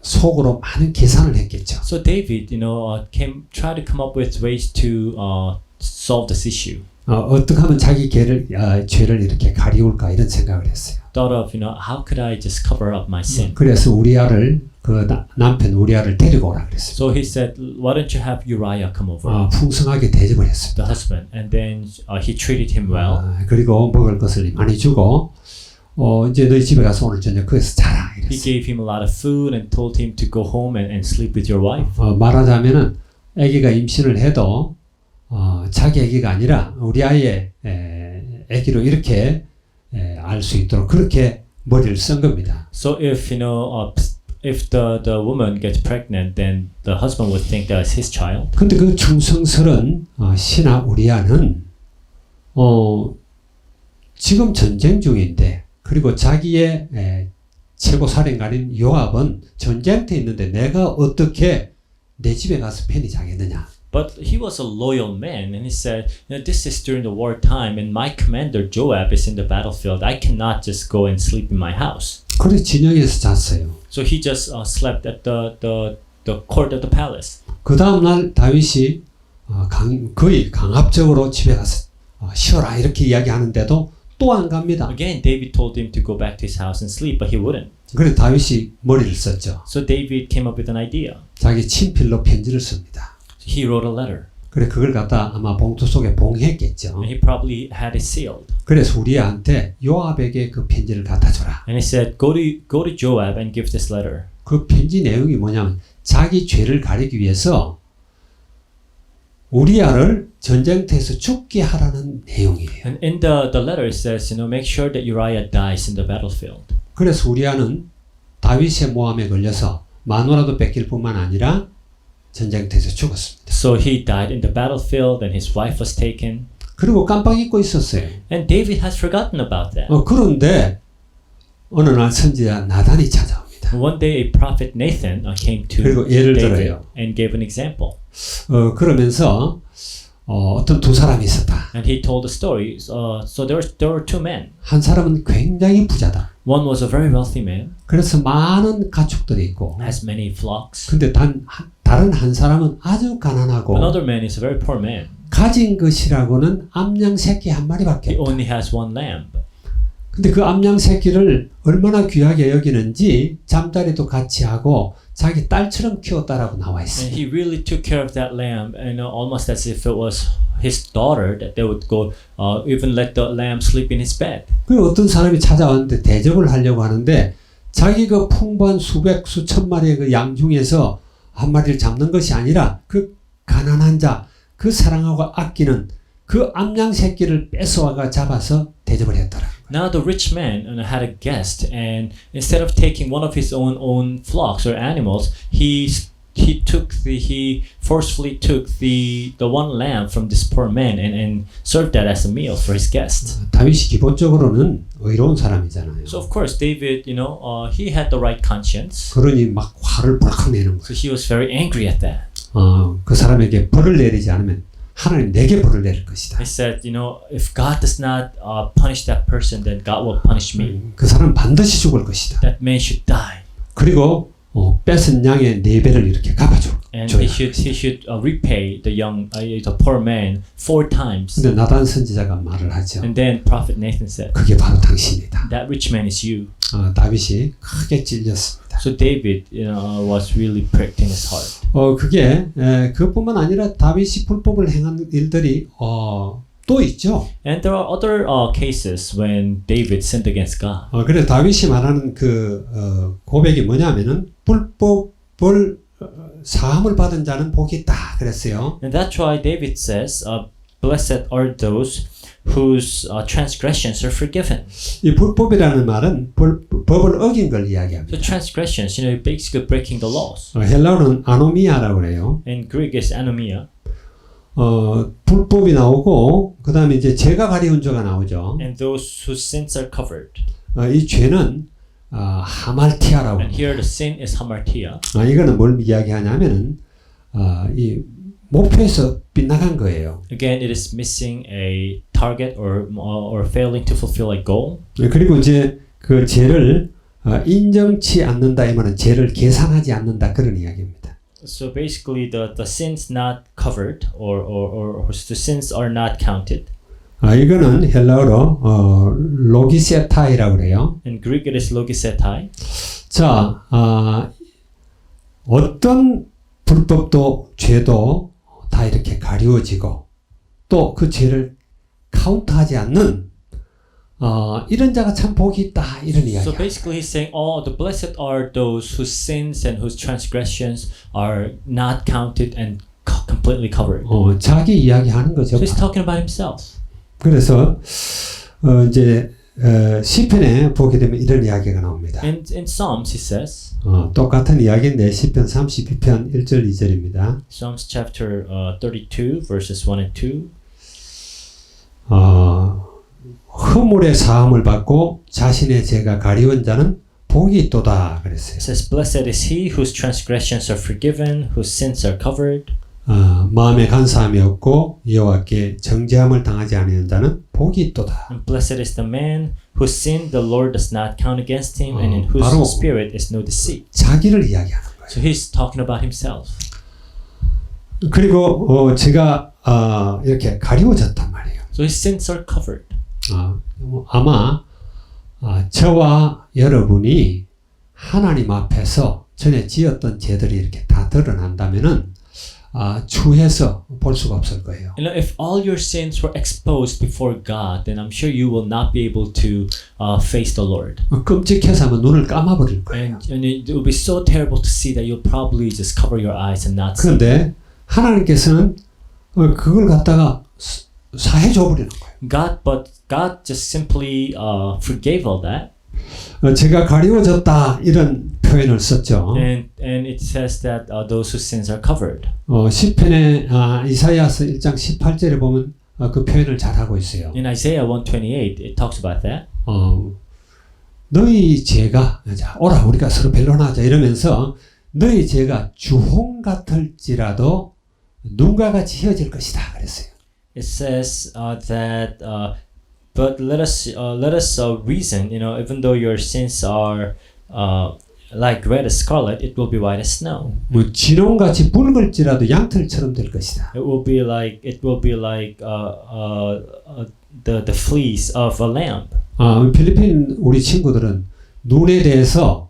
속으로 많은 계산을 했겠죠. So David, tried to come up with ways to solve this issue. 어떻게 하면 자기 죄를 이렇게 가리울까 이런 생각을 했어요. Thought of, how could I just cover up my sin? 그래서 우리아를 남편 우리아를 데리고 오라 그랬어요. So he said, why don't you have Uriah come over? 풍성하게 대접을 했습니다. The husband, and then he treated him well. 그리고 먹을 것을 많이 주고 이제 너희 집에 가서 오늘 저녁 거기서 자라 이랬어요. He gave him a lot of food and told him to go home and sleep with your wife. 말하자면은 아기가 임신을 해도 자기 아기가 아니라 우리 아이의 아기로 이렇게 알 수 있도록 그렇게 머리를 쓴 겁니다. So if if the woman gets pregnant, then the husband would think that it's his child. 근데 그 충성스런 신하 우리아는 지금 전쟁 중인데 그리고 자기의 최고 사령관인 요압은 전쟁터에 있는데 내가 어떻게 내 집에 가서 편히 자겠느냐. But he was a loyal man, and he said, this is during the wartime, and my commander Joab is in the battlefield. I cannot just go and sleep in my house. 그래서 진영에서 잤어요. So he just slept at the the court of the palace. 그 다음날 다윗이 거의 강압적으로 집에 가서 쉬어라 이렇게 이야기하는데도 또 안 갑니다. Again, David told him to go back to his house and sleep, but he wouldn't. 그래서 다윗이 머리를 썼죠. So David came up with an idea. 자기 친필로 편지를 씁니다. He wrote a letter, 그래 그걸 갖다 아마 봉투 속에 봉했겠죠. and he probably had it sealed. 그래서 우리한테 요압에게 그 편지를 갖다 줘라. And he said, go to Joab and give this letter. 그 편지 내용이 뭐냐면 자기 죄를 가리기 위해서 우리아를 전쟁터에서 죽게 하라는 내용이에요. And in the letter it says, make sure that Uriah dies in the battlefield. 그래서 우리아는 다윗의 모함에 걸려서 마누라도 뺏길 뿐만 아니라 전쟁터에서 죽었습니다. So he died in the battlefield, and his wife was taken. 그리고 깜빡 잊고 있었어요. And David has forgotten about that. 그런데 어느 날 선지자 나단이 찾아옵니다. One day a prophet Nathan came to 그리고 예를 David 들어요. and gave an example. 그러면서 어떤 두 사람이 있었다. And he told a story. So there were two men. 한 사람은 굉장히 부자다. One was a very wealthy man, 그래서 많은 가축들이 있고 has many flocks. 근데 다른 한 사람은 아주 가난하고 Another man is a very poor man. 가진 것이라고는 암양 새끼 한 마리밖에 He 없다. only has one lamb. 근데 그 암양 새끼를 얼마나 귀하게 여기는지 잠자리도 같이 하고 자기 딸처럼 키웠다라고 나와 있어요. And he really took care of that lamb, and almost as if it was his daughter, that they would go even let the lamb sleep in his bed. 그 어떤 사람이 찾아왔는데 대접을 하려고 하는데 자기 그 풍부한 수천 마리의 그 양 중에서 한 마리를 잡는 것이 아니라 그 가난한 자, 그 사랑하고 아끼는 그 암양 새끼를 뺏어와가 잡아서 대접을 했더라. Now the rich man had a guest, and instead of taking one of his own flocks or animals, he forcefully took the one lamb from this poor man and served that as a meal for his guest. 다윗이 기본적으로는 의로운 사람이잖아요. So of course David, he had the right conscience. 그러니 막 화를 벌컥 내는 거예요. So he was very angry at that. 그 사람에게 벌을 내리지 않으면 하나님 내게 벌을 내릴 것이다. He said, if God does not punish that person, then God will punish me. 그 사람 반드시 죽을 것이다. That man should die. 그리고 뺏은 양의 4배를 이렇게 갚아줘. And he should repay the poor man 4 times. 근데 나단 선지자가 말을 하죠. And then Prophet Nathan said, 그게 바로 당신이다. that rich man is you. 다윗이 크게 찔렸습니다. So David, was really pricked in his heart. 그게 그뿐만 아니라 다윗이 불법을 행한 일들이 또 있죠. And there are other cases when David sinned against God. 그래서 다윗이 말하는 그 고백이 뭐냐면은 불법을 사함을 받은 자는 복이 있다 그랬어요. And that's why David says, blessed are those whose transgressions are forgiven. 이 불법이라는 말은 법을 어긴 걸 이야기합니다. So transgressions, basically breaking the laws. 헬라어는 아노미아라고 그래요. In Greek is anomia. 불법이 나오고 그 다음에 이제 죄가 가리운 자가 나오죠. And those whose sins are covered. 이 죄는 하말티아라고 And here the sin is hamartia. 이거는 뭘 이야기하냐면은 이 목표에서 빗나간 거예요. Again, it is missing a target or failing to fulfill a goal. 그리고 이제 그 죄를 인정치 않는다 이 말은 죄를 계산하지 않는다 그런 이야기입니다. So basically, the sins not covered or the sins are not counted. 이거는 헬라어로 로기세타이라고 그래요. In Greek, it is logisetai. 자, 어떤 불법도 죄도 다 이렇게 가리워지고 또 그 죄를 카운트하지 않는 이런 자가 참 복이 있다 이런 이야기야. So basically, he's saying, the blessed are those whose sins and whose transgressions are not counted and completely covered. 자기 이야기하는 거죠. So he's talking about himself. 그래서 이제 시편에 보게 되면 이런 이야기가 나옵니다. In Psalms, he says, 똑같은 이야기인데 시편 32편 1절 2절입니다. Psalms chapter 32, verses 1 and 2. 허물의 사함을 받고 자신의 죄가 가리운 자는 복이 있도다 그랬어요. It says, blessed is he whose transgressions are forgiven, whose sins are covered. 마음에 간사함이 없고 여호와께 정죄함을 당하지 않는 자는 복이 있도다. And blessed is the man whose sin the Lord does not count against him, and in whose 바로 spirit is no deceit. 자기를 이야기하는 거예요. So he's talking about himself. 그리고 제가 이렇게 가리워졌단 말이에요. So his sins are covered. 아마 저와 여러분이 하나님 앞에서 전에 지었던 죄들이 이렇게 다 드러난다면은 추해서 볼 수가 없을 거예요. You know, if all your sins were exposed before God, then I'm sure you will not be able to face the Lord. 끔찍해서 아마 눈을 감아버릴 거예요. And it will be so terrible to see that you'll probably just cover your eyes and not see. 그런데 하나님께서는 그걸 갖다가 사해 줘버리는 거예요. But God just simply forgave all that. 제가 가리워졌다 이런 표현을 썼죠. And it says that those whose sins are covered. 시편의 이사야서 1장 18절에 보면 그 표현을 잘 하고 있어요. In Isaiah 128, it talks about that. 너희 죄가 오라 우리가 서로 변론하자 이러면서 너희 죄가 주홍 같을지라도 눈과 같이 휘어질 것이다 그랬어요. It says that but let us reason, you know, even though your sins are like red as scarlet, it will be white as snow. 뭐 진홍같이 붉을지라도 양털처럼 될 것이다. It will be like the fleece of a lamb. 필리핀 우리 친구들은 눈에 대해서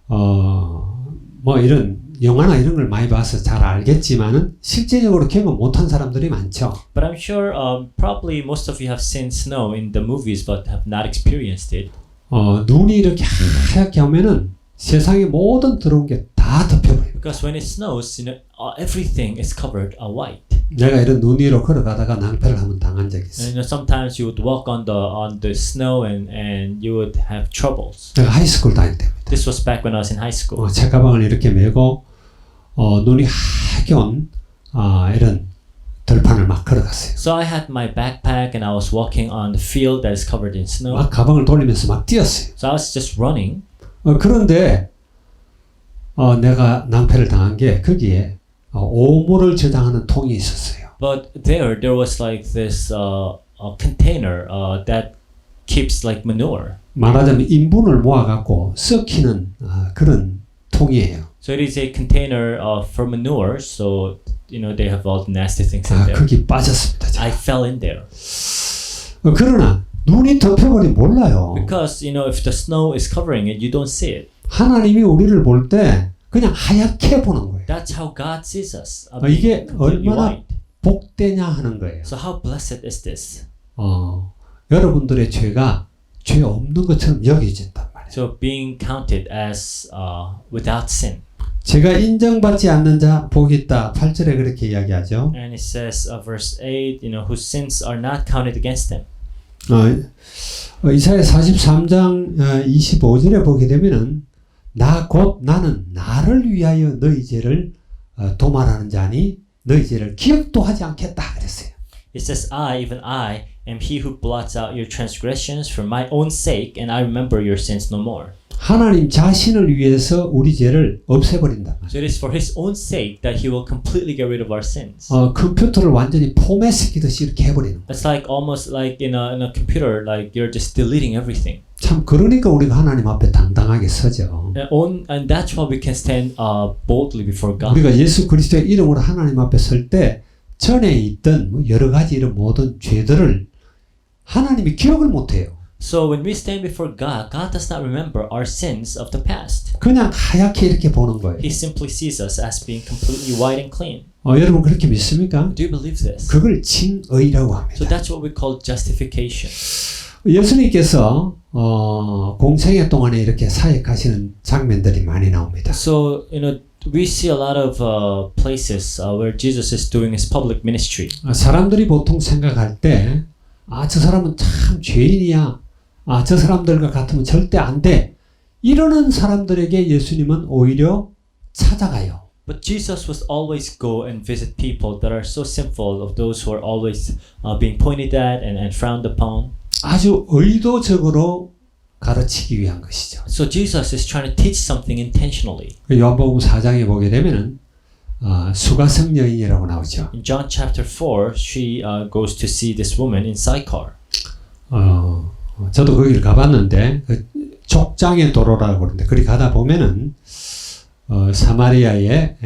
뭐 이런 영화나 이런 걸 많이 봐서 잘 알겠지만은 실제적으로 경험 못한 사람들이 많죠. But I'm sure probably most of you have seen snow in the movies but have not experienced it. 눈이 이렇게 하얗게 하면은 세상의 모든 들어온 게 다 덮여버려요. Because when it snows, you know, everything is covered white. 내가 이런 눈 위로 걸어가다가 낭패를 한번 당한 적이 있어요. And you know, sometimes you would walk on the snow and you would have troubles. 내가 하이스쿨 다닐 때입니다. This was back when I was in high school. 책가방을 이렇게 메고 눈이 하얗게 온 이런 들판을 막 걸어갔어요. So I had my backpack and I was walking on the field that is covered in snow. 막 가방을 돌리면서 막 뛰었어요. So I was just running. 그런데 내가 낭패를 당한 게 거기에 오물을 저장하는 통이 있었어요. But there was like this a container that keeps like manure. 말하자면 인분을 모아갖고 썩히는 그런 통이에요. So it is a container for manure. So you know they have all the nasty things in there. 거기 빠졌습니다. 제가. I fell in there. 그러나 눈이 덮여버리면 몰라요. Because you know if the snow is covering it, you don't see it. 하나님이 우리를 볼 때 그냥 하얗게 보는 거예요. That's how God sees us. 이게 Completely 얼마나 white. 복되냐 하는 거예요. So how blessed is this? 여러분들의 죄가 죄 없는 것처럼 여겨진단 말이에요. So being counted as without sin. 제가 인정받지 않는 자 복이 있다. 8절에 그렇게 이야기하죠. And it says verse 8, you know, whose sins are not counted against them. 이사야 43장 25절에 보게 되면은 나 곧 나는 나를 위하여 너희 죄를 도말하는 자니 너희 죄를 기억도 하지 않겠다 그랬어요. It says, even I am he who blots out your transgressions for my own sake, and I remember your sins no more. 하나님 자신을 위해서 우리 죄를 없애버린다. So it is for his own sake that he will completely get rid of our sins. 컴퓨터를 완전히 포맷시키듯이 이렇게 해버리는. It's like almost like in a computer, like you're just deleting everything. 참 그러니까 우리가 하나님 앞에 당당하게 서죠. And that's why we can stand boldly before God. 우리가 예수 그리스도의 이름으로 하나님 앞에 설 때 전에 있던 뭐 여러 가지 이런 모든 죄들을 하나님이 기억을 못해요. So when we stand before God, God does not remember our sins of the past. 그냥 하얗게 이렇게 보는 거예요. He simply sees us as being completely white and clean. 여러분 그렇게 믿습니까? Do you believe this? 그걸 칭의라고 합니다. So that's what we call justification. 예수님께서 공생애 동안에 이렇게 사역하시는 장면들이 많이 나옵니다. So you know we see a lot of places where Jesus is doing his public ministry. 사람들이 보통 생각할 때 저 사람은 참 죄인이야. 저 사람들과 같으면 절대 안 돼. 이러는 사람들에게 예수님은 오히려 찾아가요. But Jesus was always go and visit people that are so sinful, of those who are always being pointed at and frowned upon. 아주 의도적으로 가르치기 위한 것이죠. So Jesus is trying to teach something intentionally. 요한복음 4장에 보게 되면은 수가성 여인이라고 나오죠. In John chapter 4, she goes to see this woman in Sychar. 저도 거기를 가봤는데 족장의 도로라고 그러는데 거기 가다 보면은 사마리아의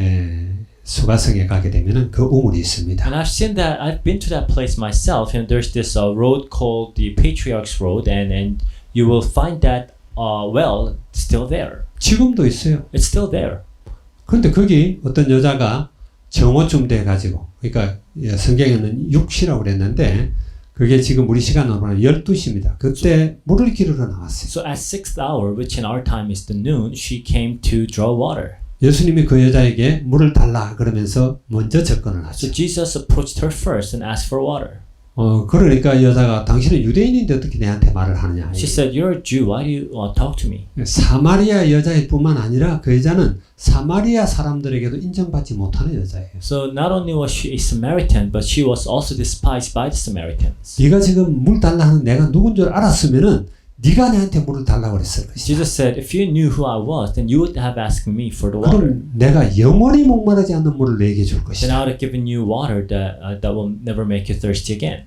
수가성에 가게 되면은 그 우물이 있습니다. And I've seen that. I've been to that place myself. And there's this road called the Patriarch's Road, and you will find that well still there. 지금도 있어요. It's still there. 그런데 거기 어떤 여자가 정오쯤 돼 가지고, 그러니까 성경에는 6시라고 그랬는데 그게 지금 우리 시간으로는 12시입니다. 그때 물을 기르러 나왔어요. So at 6th hour, which in our time is the noon, she came to draw water. 예수님이 그 여자에게 물을 달라 그러면서 먼저 접근을 하죠. So Jesus approached her first and asked for water. 그러니까 이 여자가 당신은 유대인인데 어떻게 내한테 말을 하느냐. She said, "You're a Jew. Why do you talk to me?" 사마리아 여자일 뿐만 아니라 그 여자는 사마리아 사람들에게도 인정받지 못하는 여자예요. So not only was she a Samaritan, but she was also despised by the Samaritans. 네가 지금 물 달라 하는 내가 누군 줄 알았으면은 네가 내한테 물을 달라고 그랬을 것이다. Jesus said, "If you knew who I was, then you would have asked me for the water. 그럼 내가 영원히 목마르지 않는 물을 내게 줄 Then 것이다. I would have given you water that will never make you thirsty again."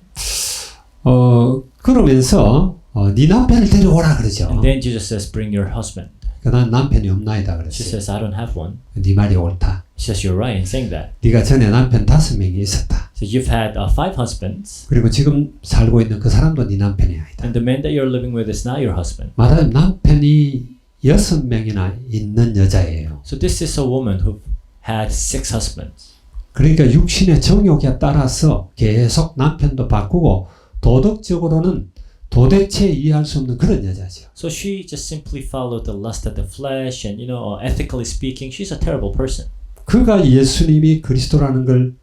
그러면서 네 남편을 데려오라 그러죠. And then Jesus says, "Bring your husband." 난 남편이 없나이다 She 그랬어요. says, "I don't have one." 네 말이 옳다. She says, "You're right in saying that." 네가 전에 남편 5명이 있었다. So you've had 5 husbands, 그리고 지금 살고 있는 그 사람도 네 남편이 아니다. and the man that you're living with is not your husband. 말하자면 남편이 6명이나 있는 여자예요. So this is a woman who had 6 husbands. 그러니까 육신의 정욕에 따라서 계속 남편도 바꾸고 도덕적으로는 도대체 이해할 수 없는 그런 여자죠. So she just simply followed the lust of the flesh, and ethically speaking, she's a terrible person. 그가 예수님이 그리스도라는 걸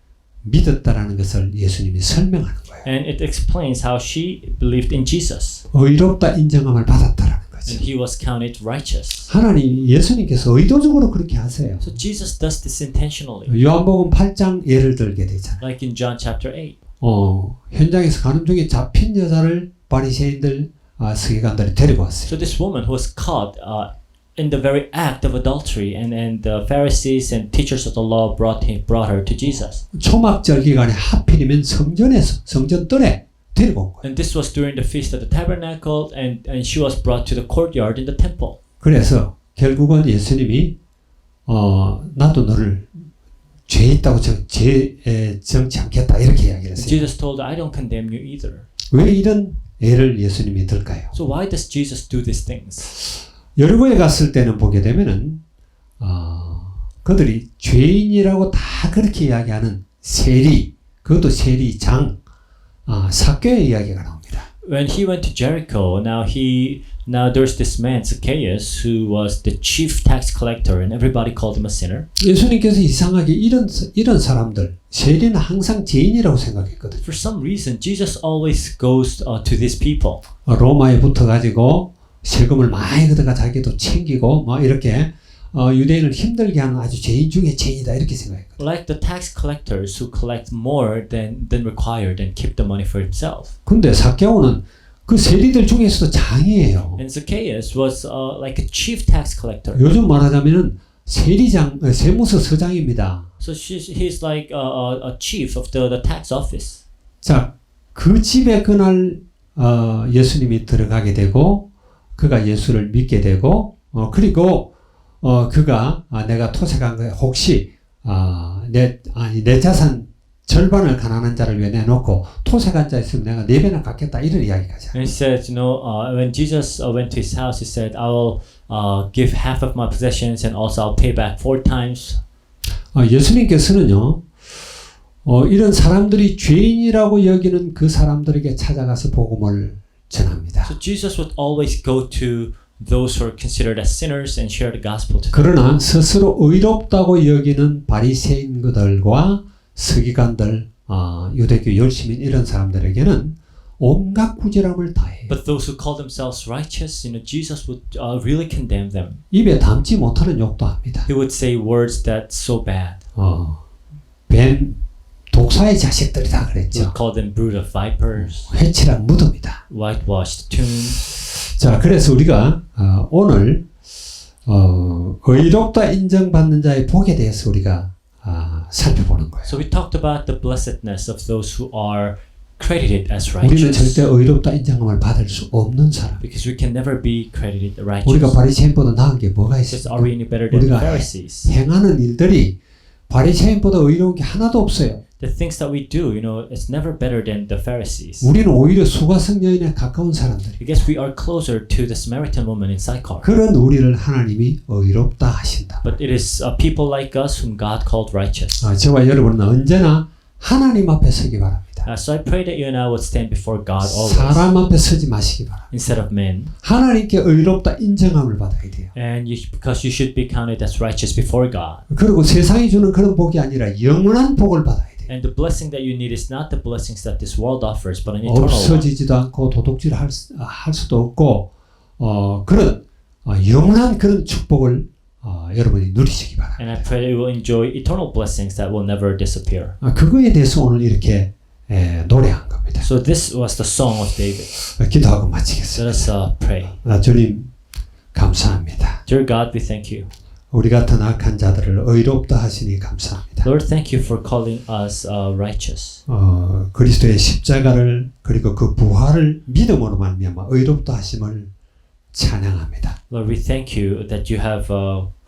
믿었다라는 것을 예수님이 설명하는 거예요. And it explains how she believed in Jesus, 의롭다 인정함을 받았다라는 거죠. and he was counted righteous. 하나님 예수님께서 의도적으로 그렇게 하세요. So Jesus does this intentionally, 요한복음 8장 예를 들게 되잖아요. like in John chapter 8. 현장에서 가는 중에 잡힌 여자를 바리새인들 서기관들이 데리고 왔어요. So this woman who was caught in the very act of adultery, and the Pharisees and teachers of the law brought her to Jesus. 초막절 기간에 하필이면 성전뜰에 데리고 온 거예요. And this was during the feast of the tabernacle, and she was brought to the courtyard in the temple. 그래서 결국은 예수님이 나도 너를 죄 있다고 정치 않겠다 이렇게 이야기를 했어요. Jesus told her, "I don't condemn you either." 왜 이런 애를 예수님이 들까요? So why does Jesus do these things? 여리고에 갔을 때는 보게 되면은 그들이 죄인이라고 다 그렇게 이야기하는 세리, 그것도 세리장, 삭개의 이야기가 나옵니다. When he went to Jericho, now there's this man Zacchaeus who was the chief tax collector, and everybody called him a sinner. 예수님께서 이상하게 이런 사람들 세리는 항상 죄인이라고 생각했거든요. For some reason, Jesus always goes to these people. 로마에 붙어가지고 세금을 많이 걷어가 자기도 챙기고 뭐 이렇게 유대인을 힘들게 하는 아주 죄인 중에 죄인이다 이렇게 생각했거든요. Like the tax collectors who collect more than required and keep the money for himself. 근데 삭개오는 그 세리들 중에서도 장이에요. And Zacchaeus was like a chief tax collector. 요즘 말하자면은 세무서 서장입니다. So he's like a chief of the tax office. 자, 그 집에 그날 예수님이 들어가게 되고 그가 예수를 믿게 되고 그리고 그가 내가 토색한 거에 혹시 내 자산 절반을 가난한 자를 위해 내놓고 토색한 자 있으면 내가 4배나 갚겠다 이런 이야기까지. And he said, when Jesus went to his house, he said, "I will give half of my possessions, and also I'll pay back 4 times." 예수님께서는요, 이런 사람들이 죄인이라고 여기는 그 사람들에게 찾아가서 복음을 전합니다. So Jesus would always go to those who are considered as sinners and share the gospel to them. 그러나 스스로 의롭다고 여기는 바리새인들과 서기관들, 유대교 열심인 이런 사람들에게는 온갖 꾸지람을 다해요. But those who call themselves righteous, Jesus would really condemn them. 입에 담지 못하는 욕도 합니다. He would say words that's so bad. 뱀 독사의 자식들이다 He 그랬죠. would call them brood of vipers, 회칠한 무덤이다. whitewashed tombs. 자, 그래서 우리가 오늘 의롭다 인정받는 자의 복에 대해서 우리가 살펴보는 거예요. So we talked about the blessedness of those who are credited as 우리는 righteous. 절대 의롭다 인정함을 받을 수 없는 사람. Because we can never be credited 우리가 righteous. 바리새인보다 나은 게 뭐가 Because 있습니까? are we any better than the 우리가 Pharisees? 행하는 일들이 바리새인보다 의로운 게 하나도 없어요. The things that we do, it's never better than the Pharisees. 우리는 오히려 수가성 여인에 가까운 사람들이. Because we are closer to the Samaritan woman in Sychar. 그런 우리를 하나님이 의롭다 하신다. But it is people like us whom God called righteous. 저와 여러분은 언제나 하나님 앞에 서기 바랍니다. So I pray that you and I would stand before God always 사람 앞에 서지 마시기 바랍니다. instead of men. 하나님께 의롭다 인정함을 받아야 돼요. And because you should be counted as righteous before God. 그리고 세상이 주는 그런 복이 아니라 영원한 복을 받아야 돼요. And the blessing that you need is not the blessings that this world offers, but an eternal one. 없어지지도 않고 도둑질 할 수도 없고 그런 영원한 그런 축복을 여러분이 누리시기 바랍니다. And I pray that you will enjoy eternal blessings that will never disappear. 그거에 대해서 오늘 이렇게 노래한 겁니다. So this was the song of David. 기도하고 마치겠습니다. Let us pray. 주님 감사합니다. Dear God, we thank you. 우리 같은 악한 자들을 의롭다 하시니 감사합니다. Lord, thank you for calling us righteous. 그리스도의 십자가를 그리고 그 부활을 믿음으로 말미암아 의롭다 하심을 찬양합니다. Lord, we thank you that you have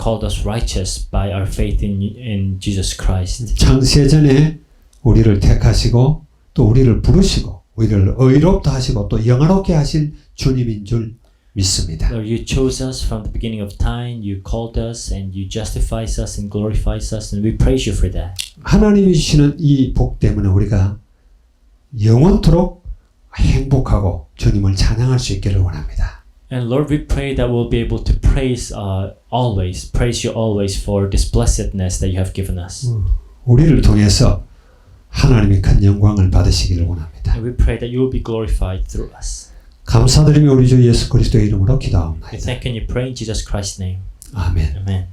called us righteous by our faith in Jesus Christ. 창세전에 우리를 택하시고 또 우리를 부르시고 우리를 의롭다 하시고 또 영화롭게 하실 주님인 줄 믿습니다. Lord, you chose us from the beginning of time. You called us and you justifies us and glorifies us, and we praise you for that. 하나님이 주시는 이 복 때문에 우리가 영원토록 행복하고 주님을 찬양할 수 있기를 원합니다. And Lord, we pray that we'll be able to praise you always for this blessedness that you have given us. 우리를 통해서 하나님의 큰 영광을 받으시기를 원합니다. And we pray that you will be glorified through us. 감사드리며 우리 주 예수 그리스도의 이름으로 We 기도합니다. thank and you pray in Jesus Christ's name. 아멘. Amen.